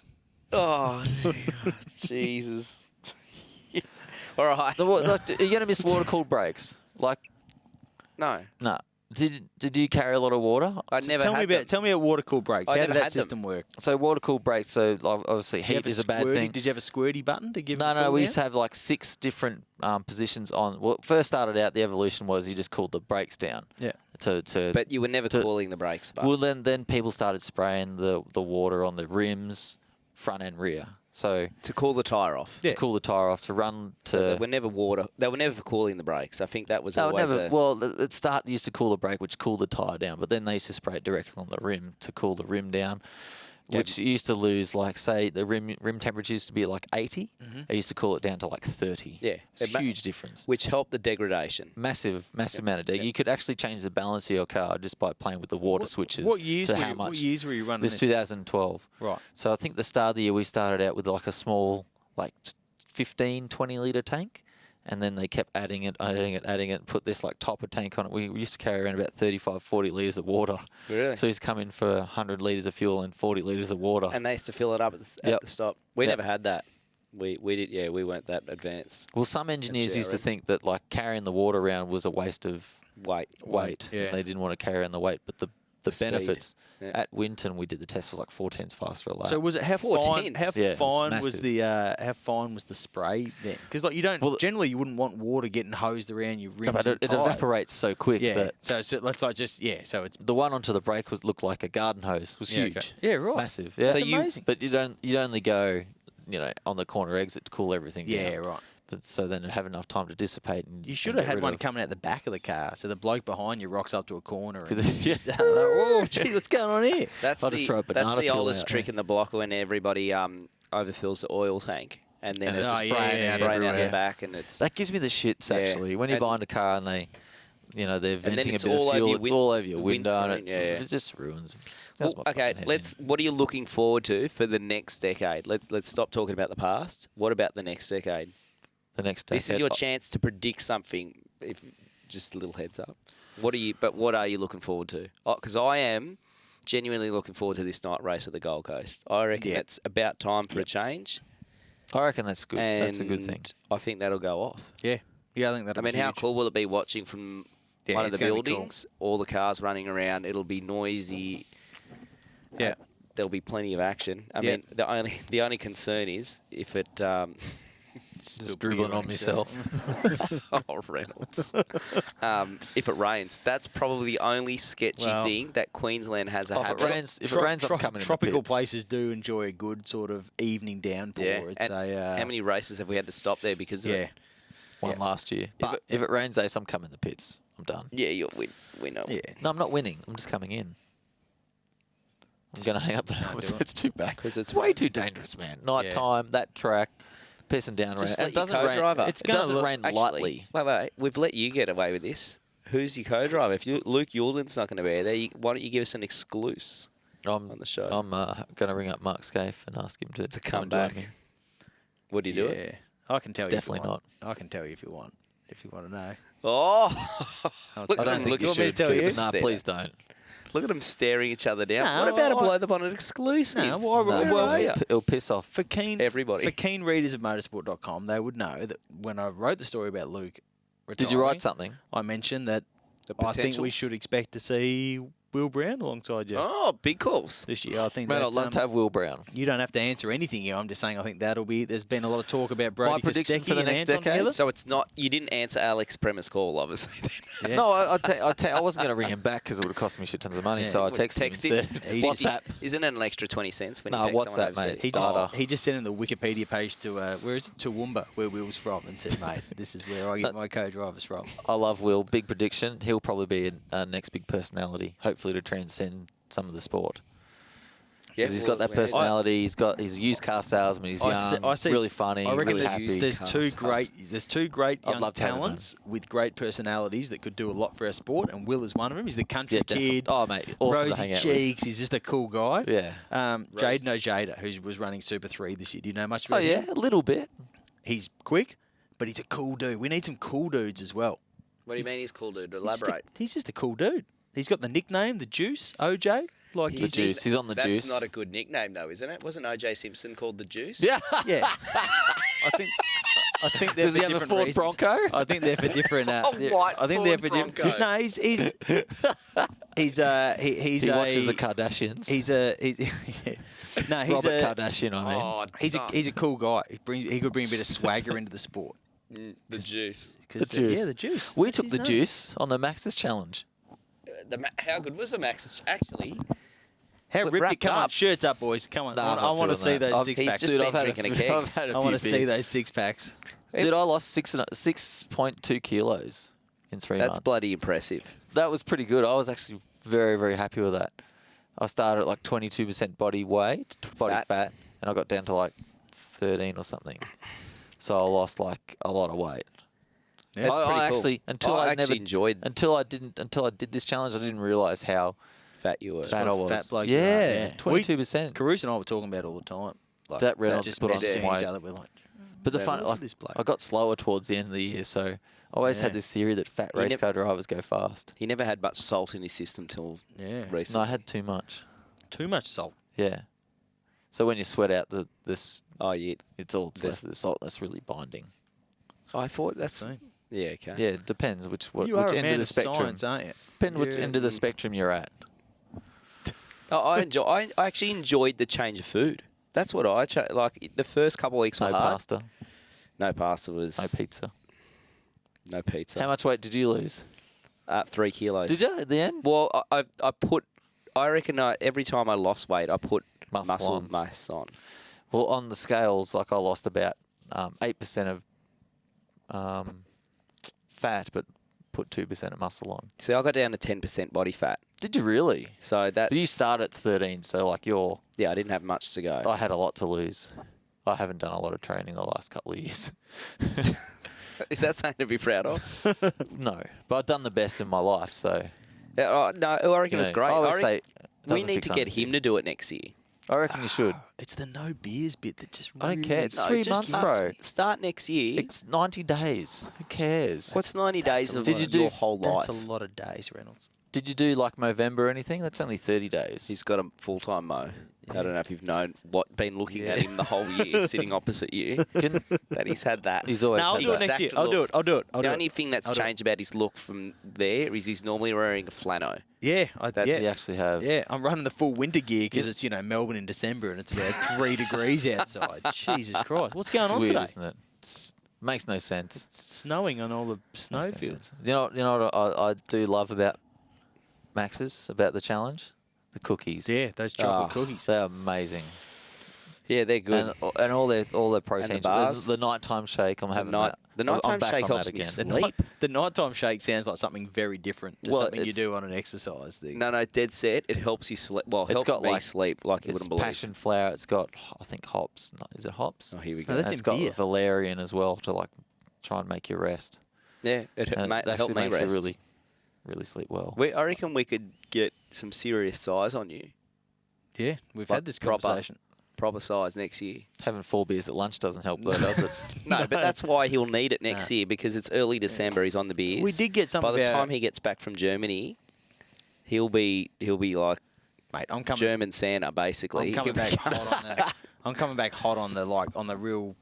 Oh, Jesus. All right. Are you going to miss water cooled breaks? No, No. Did you carry a lot of water? I never Tell had me them. about water cooled breaks. I How never did that had them. system work? So water cooled breaks. So obviously Did you heat have is a bad squirty- thing. Did you have a squirty button to give? No, it no, cool we used down? to have 6 different positions on. Well, first started out, the evolution was you just cooled the brakes down. Yeah. But you were never to- calling the brakes. But Well, then people started spraying the water on the rims, front and rear. So to cool the tyre off. to cool the tyre off, to run to. So they were never They were never for cooling the brakes. I think that was They were always never, well, at start used to cool the brake, which cooled the tyre down, but then they used to spray it directly on the rim to cool the rim down, which used to lose, like, say, the rim temperature used to be like 80. It used to cool it down to like 30. Yeah. It's a huge difference. which helped the degradation. Massive amount of You could actually change the balance of your car just by playing with the water switches. What years to were how you, much. what years were you running This this? 2012. Right. So I think the start of the year we started out with like a small, like 15, 20 litre tank. And then they kept adding it, put this like topper tank on it. We used to carry around about 35, 40 litres of water. Really? So he's come in for 100 litres of fuel and 40 litres of water. And they used to fill it up at the stop. We never had that. We did. Yeah, we weren't that advanced. Well, some engineers used to think that like carrying the water around was a waste of weight. Yeah. They didn't want to carry around the weight, but the speed. benefits at Winton, we did the test was like 4 tenths faster a lap. So was it how 4 fine? tenths? How Yeah, it was fine was massive. how fine was the spray then? Because like you don't generally you wouldn't want water getting hosed around your rims. but it and tyres. evaporates so quick Yeah. that So let's like so it's the one onto the brake looked like a garden hose. It was Yeah, huge. okay. Yeah, right. Massive. Yeah. That's So amazing. But you'd only go, on the corner exit to cool everything down. Yeah, right. But so then it'd have enough time to dissipate. And You should and have get had rid one of- coming out the back of the car, so the bloke behind you rocks up to a corner and Yeah. just, oh, gee, what's going on here? That's I'll just throw a that's banana the peel oldest out, trick yeah. in the block when everybody overfills the oil tank and then And it's it's spraying out everywhere. the back and it's That gives me the shits, Yeah. actually. When you're And- buying a car and they're venting a it's bit of all over fuel, your it's win- all over your the window and windscreen, yeah. it just ruins. Well, That's my okay, fucking head in. what are you looking forward to for the next decade? Let's stop talking about the past. What about the next decade? The next This is decade. your chance to predict something. If just a little heads up. What are you looking forward to? Because I am genuinely looking forward to this night race at the Gold Coast. I reckon it's about time for a change. I reckon that's good. That's a good and thing. I think that'll go off. Yeah, I think that. I mean, how cool will it be watching from one of the it's gonna be cool. buildings, all the cars running around? It'll be noisy. Yeah. There'll be plenty of action. I Yeah. mean, the only concern is if it. Just dribbling on myself. Oh, Reynolds. If it rains, that's probably the only sketchy Well, thing that Queensland has a If habit. it rains, I'm coming in the Tropical pits. places do enjoy a good sort of evening downpour. Yeah. It's And a how many races have we had to stop there because of yeah. it? One last year. But- if it rains, Ace, I'm coming in the pits. I'm done. Yeah, we know. Yeah. No, I'm not winning. I'm just coming in. I'm going to hang up the helmet. do it. It's too bad. 'Cause it's way too dangerous, man. Night time, that track, pissing down rain. Just And let it your doesn't rain. co-driver. It gonna doesn't look- rain Actually, lightly. wait. We've let you get away with this. Who's your co-driver? If Luke Yulden's not going to be there, why don't you give us an exclusive on the show? I'm going to ring up Mark Scaife and ask him to come and join back. me. Would you do Yeah. it? I can tell you. Definitely if you want. I can tell you if you want. If you want to know. Oh, look I at don't him, think look you at him should. stare. Nah, please don't. Look at them staring each other down. No, what about a I- Below the Bonnet exclusive? No, why- No, why- are you? it'll piss off. For keen Everybody. for keen readers of motorsport.com, they would know that when I wrote the story about Luke retiring, Did you write something? I mentioned that The I think we potentials. should expect to see Will Brown alongside you Oh, big calls. this year. I think Man, I'd that's, love to have Will Brown. You don't have to answer anything here. I'm just saying I think that'll be. There's been a lot of talk about Brody My prediction Kostecki for the and next Anton decade? Taylor. So it's not. You didn't answer Alex Premis' call, obviously. Yeah. No, I wasn't going to ring him back because it would have cost me shit tons of money. Yeah. So I Well, texted him text him. instead. He WhatsApp. Isn't it an extra 20 cents when No, you text someone WhatsApp, mate. overseas? He Data. just sent him the Wikipedia page to where is it? Toowoomba, where Will's from, and said, "Mate, this is where I get my co-drivers from." I love Will. Big prediction. He'll probably be a next big personality, hopefully to transcend some of the sport. Yeah, 'Cause he's got that well, personality. He's a used car salesman. He's young, I see, really funny, I reckon really happy. there's two great I'd young love to have him, talents with great personalities that could do a lot for our sport, and Will is one of them. He's the country Yeah, definitely. kid. Oh, mate, awesome to Rosy hang out cheeks. He's just a cool guy. with. Yeah. Jaden Ojeda, who was running Super 3 this year. Do you know much Oh, about him? yeah, a little bit. He's quick, but he's a cool dude. We need some cool dudes as well. What do you mean he's cool, dude? He's just a- Elaborate. He's just a cool dude. He's got the nickname, the Juice, OJ. Like The he's Juice. just, He's on the That's Juice. not a good nickname, though, isn't it? Wasn't O.J. Simpson called the Juice? Yeah. yeah. I think they're Does for he have a different Ford reasons. Bronco? I think they're for different. A white I think Ford they're for different. Bronco. No, he's He a watches the Kardashians. he's no, he's Robert a Kardashian, I mean. Oh, he's a cool guy. He could bring a bit of swagger into the sport. the Juice. The Juice. Yeah, the Juice. We That's took his the name. Juice on the Max's Challenge. How good was the Max's? Actually, How ripped it? wrapped Come on, up. shirts up, boys. Come on. Nah, I'm I not want to doing see that. those He's 6-packs. just Dude, been I've had a drinking few, a keg. I've had a I few want to see beers. those 6-packs. Dude, I lost 6.2 kilos in 3 months. That's bloody impressive. That was pretty good. I was actually very, very happy with that. I started at like 22% body weight, body fat, and I got down to like 13 or something. So I lost like a lot of weight. Yeah, that's pretty I cool. actually until I I actually never enjoyed until I did this challenge. I didn't realize how fat you were. fat I was. Fat bloke you are, yeah, yeah. 22%. Caruso and I were talking about it all the time. Like, That Reynolds just put on messaging some weight. each other. We're like, But the "Man, fun, what's like, this bloke?" I got slower towards the end of the year, so I always had Yeah. this theory that fat You race nev- car drivers go fast. He never had much salt in his system till Yeah. No, recently. I had too much. Too much salt. Yeah. So when you sweat out this, Oh, yeah. it's all less of the salt that's really binding. I thought that's... So, Yeah, okay. Yeah, it depends which you are which a end man of the of spectrum. science, aren't you? Depends which Yeah. end of the spectrum you're at. I actually enjoyed the change of food. That's what like. The first couple of weeks were No hard. pasta, No pasta was... no pizza. No pizza. How much weight did you lose? 3 kilos. Did you at the end? Well, I put... I reckon every time I lost weight, I put Muscle on. mass on. Well, on the scales, like I lost about 8% of fat, but put 2% of muscle on. See, I got down to 10% body fat. Did you really? So that's... But you started at 13, so like you're... Yeah, I didn't have much to go. I had a lot to lose. I haven't done a lot of training the last couple of years. Is that something to be proud of? No, but I've done the best in my life, so... No, I reckon you it's know, great. I always I say... reckon it we doesn't need fix to get understeer. him to do it next year. I reckon you should. It's the no beers bit that just I don't care. really- It's 3 months, bro. Start next year. It's 90 days. Who cares? What's 90 days of Did you do- your whole life? That's a lot of days, Reynolds. Did you do like Movember or anything? That's only 30 days. He's got a full-time mo. I don't know if you've been looking at Yeah. him the whole year, sitting opposite you, that he's had that. He's always No, I'll had do it that. next year. exact I'll do look. it. I'll do it. I'll The do only it. thing that's I'll do it. changed about his look from there is he's normally wearing a flannel. Yeah, That's- You yeah. actually have. Yeah, I'm running the full winter gear because it's, Melbourne in December and it's about 3 degrees outside. Jesus Christ. What's going It's on weird, today? isn't it? Makes no sense. It's snowing on all the Makes no snowfields. sense. You know what I do love about Max's, about the challenge? The cookies. Yeah, those chocolate Oh. cookies. They're amazing. Yeah, they're good. And all their protein. bars. The nighttime shake, I'm having that. the I'm nighttime back shake on helps that me again. sleep. The nighttime shake sounds like something very different to Well, something you it's- do on an exercise thing. No, dead set. It helps you sleep. Well, It's helped got me like- sleep like you It's wouldn't believe. passion flower. It's got, I think, hops. No, is it hops? Oh, here we No, go. that's And it's in got beer. valerian as well to like try and make you rest. Yeah, it And helped actually me makes rest. you really sleep well. I reckon we could get some serious size on you. Yeah, we've Like had this proper. conversation. Proper size next year. Having 4 beers at lunch doesn't help though, does it? No, but that's why he'll need it next Nah. year because it's early December. He's on the beers. We did get some By of the our- time he gets back from Germany, he'll be like Mate, I'm coming. German Santa, basically. I'm coming back hot on that. I'm coming back hot on the real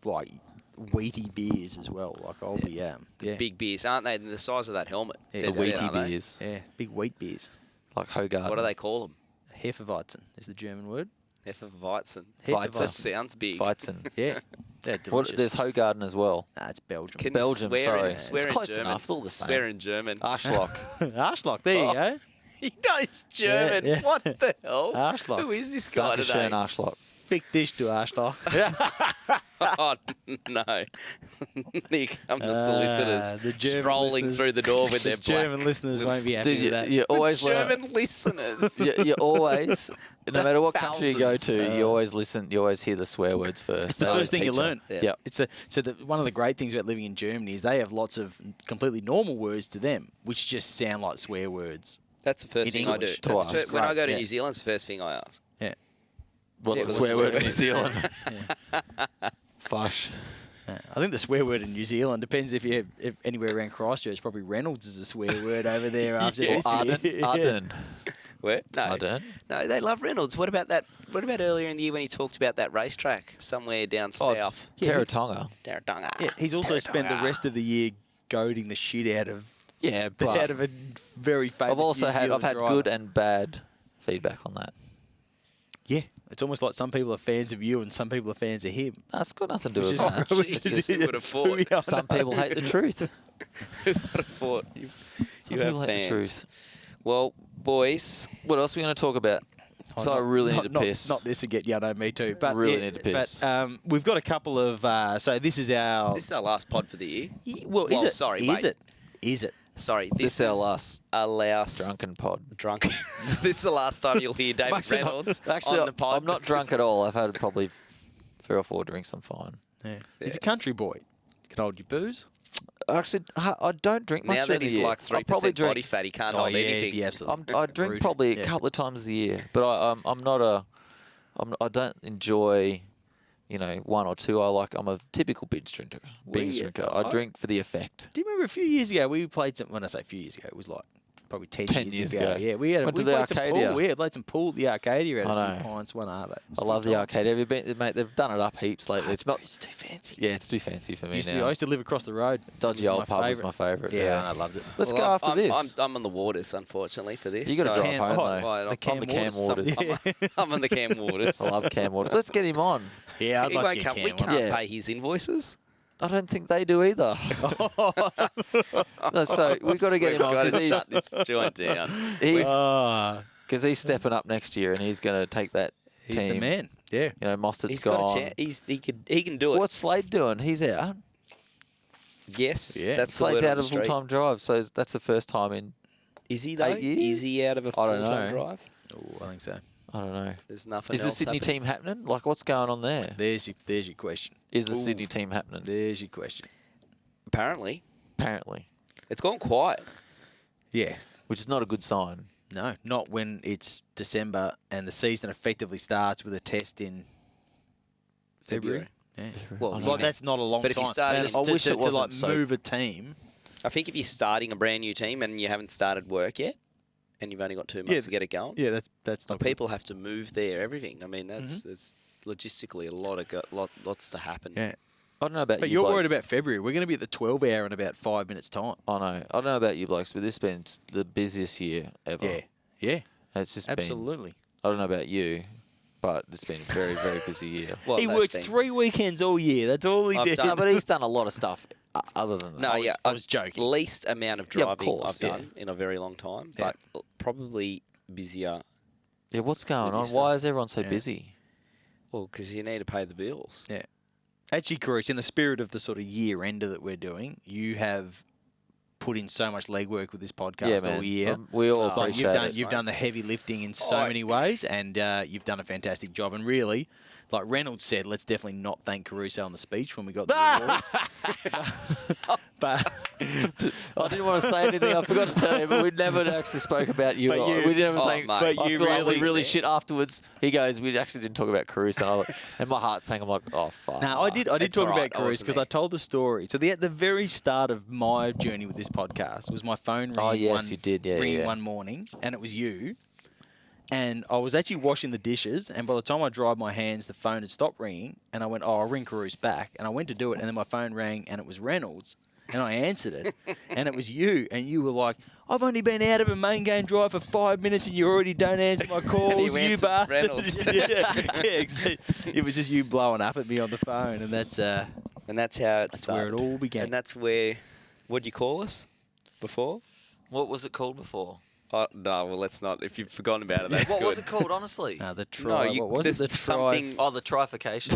wheaty beers as well. Like I'll be yeah. Big beers, aren't they? The size of that helmet. Yeah, The Dead set, wheaty aren't they? beers, Yeah, big wheat beers. like Hogarden. What do they call them? Hefeweizen is the German word. Hefeweizen. Hefeweizen. That sounds big. Weizen. Yeah, they're What, delicious. there's Hogarden as well. Nah, it's Belgium. Can Belgium, swear sorry. In, swear It's in close German. enough, it's all the same. Swear in German. Arschloch. Arschloch. There you go. He knows German. Yeah. What the hell? Arschloch. Who is this guy today? Dankeschön, Arschloch. Fick dich, du Arschloch. Oh, no. Here come the solicitors the German strolling listeners- through the door with their black... German listeners won't be happy Dude, with that. you always learn. German listeners. You always, no matter what country you go Thousands. to, you always listen. You always hear the swear words first. It's the They always first thing you teach learn. you. Yeah. Yep. One of the great things about living in Germany is they have lots of completely normal words to them, which just sound like swear words. That's the first In thing English. I do. To That's us. when I go to Yeah. New Zealand, it's the first thing I ask. Yeah. What's Yeah, the what's swear the word in swear New word? Zealand? Fush. I think the swear word in New Zealand depends if you're anywhere around Christchurch. Probably Reynolds is a swear word over there after Yeah. this. Arden. Arden. Where? No. Arden. No, they love Reynolds. What about that? What about earlier in the year when he talked about that racetrack somewhere down Oh, south? Taratonga. Taradonga. Yeah, he's also spent the rest of the year goading the shit out of Yeah, out but of a very famous. I've also New had Zealand driver. good and bad feedback on that. Yeah, it's almost like some people are fans of you and some people are fans of him. That's got nothing to do Which with is- that. which is- Jesus, who would have thought? we are- Some people hate the truth. Who would have thought? Some You have people hate fans. the truth. Well, boys, What else are we going to talk about? So I really need to piss. Not this again. Yeah, no, me too. But Really need to piss. But we've got a couple of. So this is our. This is our last pod for the year. Well, is it? Sorry, is it? Is it? Sorry, This is our last drunken pod. Drunken. This is the last time you'll hear David Reynolds on the pod. I'm not drunk at all. I've had probably 3 or 4 drinks. I'm fine. Yeah. He's a country boy. Can hold your booze. Actually, I don't drink much Now that he's like 3% body fat, he can't hold anything. Yeah, absolutely. I drink probably a couple of times a year, but I don't enjoy, 1 or 2. I'm a typical binge drinker. I drink for the effect. Do you remember a few years ago we played some? When I say a few years ago, it was like probably 10 years ago. Yeah, we went to the Arcadia. We played some pool at the Arcadia. I know. Pints, one Arvo. I love the Arcadia. Have you been, mate? They've done it up heaps lately. It's too fancy. Yeah, it's too fancy for me now. I used to live across the road. Dodgy old pub was my favourite. Yeah, I loved it. Let's go after this. I'm on the waters, unfortunately, for this. You got to drive home though. I'm the Cam Waters. I'm on the Cam Waters. I love Cam Waters. Let's get him on. Yeah, I'd like to get Cam. We can't pay his invoices. I don't think they do either. No, so we've got to get him on because he's shut this joint down. Because he's stepping up next year and he's going to take that team. He's the man. Yeah. Mostard's gone. Got a chance. He can do it. What's Slade doing? He's out. Yes, yeah. that's Slade's out of a full-time drive, so that's the first time in. Is he though? 8 years? Is he out of a full-time drive? Oh, I think so. I don't know. There's nothing. Is the Sydney team happening? Like, what's going on there? There's your question. Is the Sydney team happening? There's your question. Apparently, it's gone quiet. Yeah, which is not a good sign. No, not when it's December and the season effectively starts with a test in February. Yeah. Well, that's not a long time. But if you started, I wish it wasn't to move a team. I think if you're starting a brand new team and you haven't started work yet, and you've only got 2 months to get it going. Yeah, that's not. People have to move there. Everything. I mean, that's logistically lots to happen. Yeah. I don't know about you. But you're worried about February. We're going to be at the 12 hour in about 5 minutes' time. I know. I don't know about you blokes, but this has been the busiest year ever. Yeah. It's just absolutely. I don't know about you, but it's been a very, very busy year. Well, he worked 3 weekends all year. That's all he did. No, but he's done a lot of stuff other than that. No, I was joking. Least amount of driving I've done in a very long time, but probably busier. Yeah, what's going on? Why is everyone so busy? Well, because you need to pay the bills. Yeah. Actually, Caruso, in the spirit of the sort of year-ender that we're doing, you have put in so much legwork with this podcast all year. We all appreciate it. You've done the heavy lifting in so many ways, and you've done a fantastic job. And really, like Reynolds said, let's definitely not thank Caruso on the speech when we got the award. But I didn't want to say anything. I forgot to tell you, but we never actually spoke about you. We didn't thank. But I feel like we really shit afterwards. He goes, we actually didn't talk about Caruso, and my heart's saying, I'm like, oh fuck. No, I did talk about Caruso because I told the story. So at the very start of my journey with this podcast was my phone ringing one morning, and it was you. And I was actually washing the dishes, and by the time I dried my hands, the phone had stopped ringing, and I went, I'll ring Caruso back. And I went to do it, and then my phone rang, and it was Reynolds. And I answered it, and it was you. And you were like, I've only been out of a main game drive for 5 minutes, and you already don't answer my calls, you bastard. It was just you blowing up at me on the phone, and that's how where it all began. And that's where, what did you call us before? What was it called before? No, well, let's not. If you've forgotten about it, that's good. What was it called, honestly? What was it? The something. Oh, the trifurcation.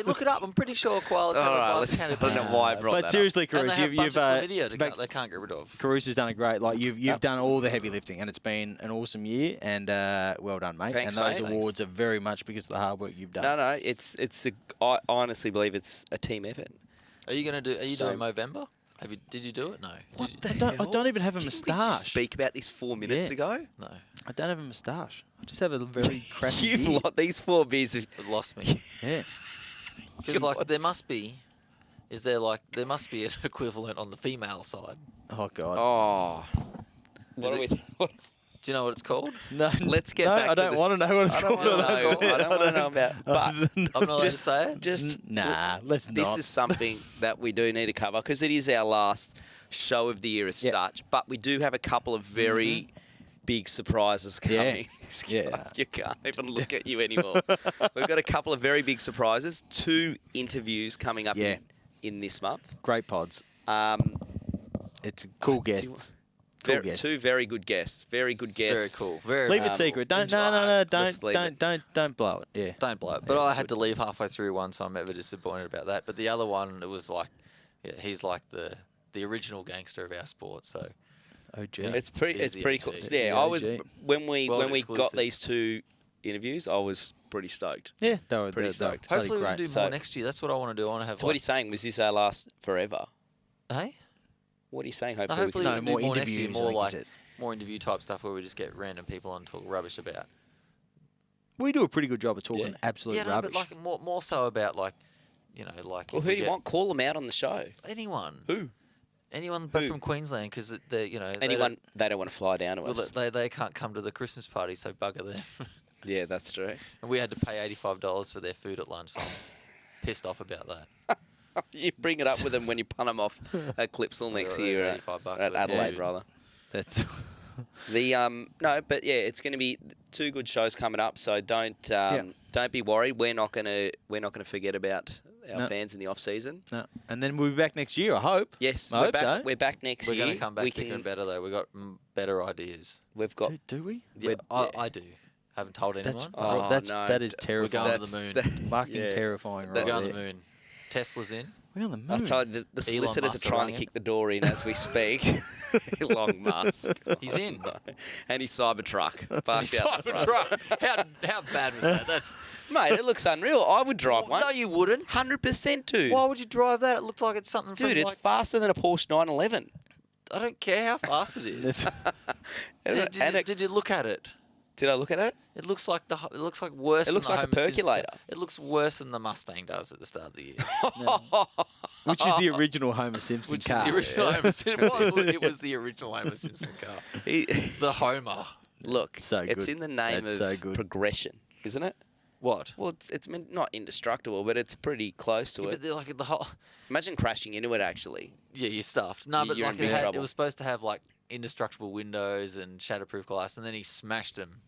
Look it up. I'm pretty sure koalas have a bifurcated But seriously, Caruso, you've they can't get rid of. Caruso's done a great. You've done all the heavy lifting, and it's been an awesome year. And well done, mate. Thanks, and those mate. awards are very much because of the hard work you've done. No, I honestly believe it's a team effort. Are you going to do? Are you doing Movember? Did you do it? No. I don't even have a moustache. Did we just speak about this 4 minutes ago? No. I don't have a moustache. I just have a very crappy beard. These 4 beers have lost me. Yeah. Because there must be an equivalent on the female side. Oh God. Oh. Do you know what it's called? No. Let's get back. I don't want to know what it's called. I don't want to know about. But I'm not allowed to say it. Let's not. This is something that we do need to cover because it is our last show of the year as such. But we do have a couple of very big surprises coming. You can't even look at you anymore. We've got a couple of very big surprises. 2 interviews coming up in this month. Great pods. It's cool guests. Cool guests. Two very good guests. Very good guests. Very cool. Very Leave it secret. Don't don't blow it. Yeah. Don't blow it. But I had to leave halfway through one, so I'm ever disappointed about that. But the other one, it was like, he's like the original gangster of our sport. So OG. It's pretty cool. OG. Yeah, I was when we got exclusive. these two interviews, I was pretty stoked. Yeah, they were Pretty stoked. hopefully we great. can do more next year. That's what I want to do. I want to have. So what are you saying? Was this our last forever? Hey? What are you saying? No, Hopefully, hopefully we we can can do more next interviews, year. More like you like said. more interview type stuff where we just get random people on and talk rubbish about. We do a pretty good job of talking absolute Yeah, no, rubbish. but like more so about like, like. Well, who do you want? Call them out on the show. Anyone. Who? Anyone but from Queensland, because they Anyone? They don't want to fly down to well, us. they can't come to the Christmas party, so bugger them. Yeah, that's true. And we had to pay $85 for their food at lunch, so I'm pissed off about that. You bring it up with them when you punt them off at Clipsal next year at $85 Adelaide, food. rather. That's No, but yeah, it's going to be two good shows coming up. So don't be worried. We're not going to forget about our fans in the off season. no. And then we'll be back next year, I hope. Yes, I we're hope back. so. We're back next We're year. going to come back bigger and better, though. We've got better ideas. We've got. Do we? Yeah, I do. Haven't told anyone. That is We're terrifying. going to the moon. Fucking terrifying, right? We're going there. to the moon. Tesla's in. We're on the I moon. told you, the solicitors are Musk trying rang to him. kick the door in as we speak. Elon Musk. He's in. And his Cybertruck. Parked out the front. How bad was that? That's Mate, it looks unreal. I would drive one. No, you wouldn't. 100% dude. Why would you drive that? It looks like it's something. Dude, from it's faster than a Porsche 911. I don't care how fast it is. Did you look at it? Did I look at it? It looks like worse. It looks than like the a Homer Simpson percolator. car. It looks worse than the Mustang does at the start of the year. Which is the original Homer Simpson Which car. is the original Homer Simpson. It was the original Homer Simpson car. The Homer. Look, So it's good. in the name That's of so good. progression, isn't it? What? Well, it's not indestructible, but it's pretty close to Yeah, it. but like the whole. Imagine crashing into it, actually. Yeah, you're stuffed. No, but You're like in big it trouble. was supposed to have like indestructible windows and shatterproof glass, and then he smashed them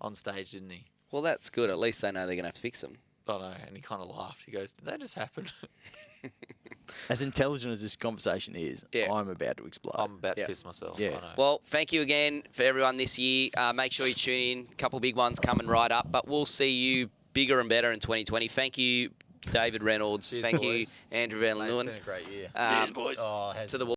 on stage, didn't he? Well, that's good. At least they know they're going to have to fix them. I know, and he kind of laughed. He goes, "Did that just happen?" As intelligent as this conversation is, Yeah. I'm about to explode. I'm about Yeah. to piss myself. Yeah. I know. Well, thank you again for everyone this year. Make sure you tune in. A couple big ones coming right up, but we'll see you bigger and better in 2020. Thank you, David Reynolds. Cheers, Thank boys. you, Andrew Van Mate, it's Leeuwen. been a great year. Cheers, boys. Oh, it has To the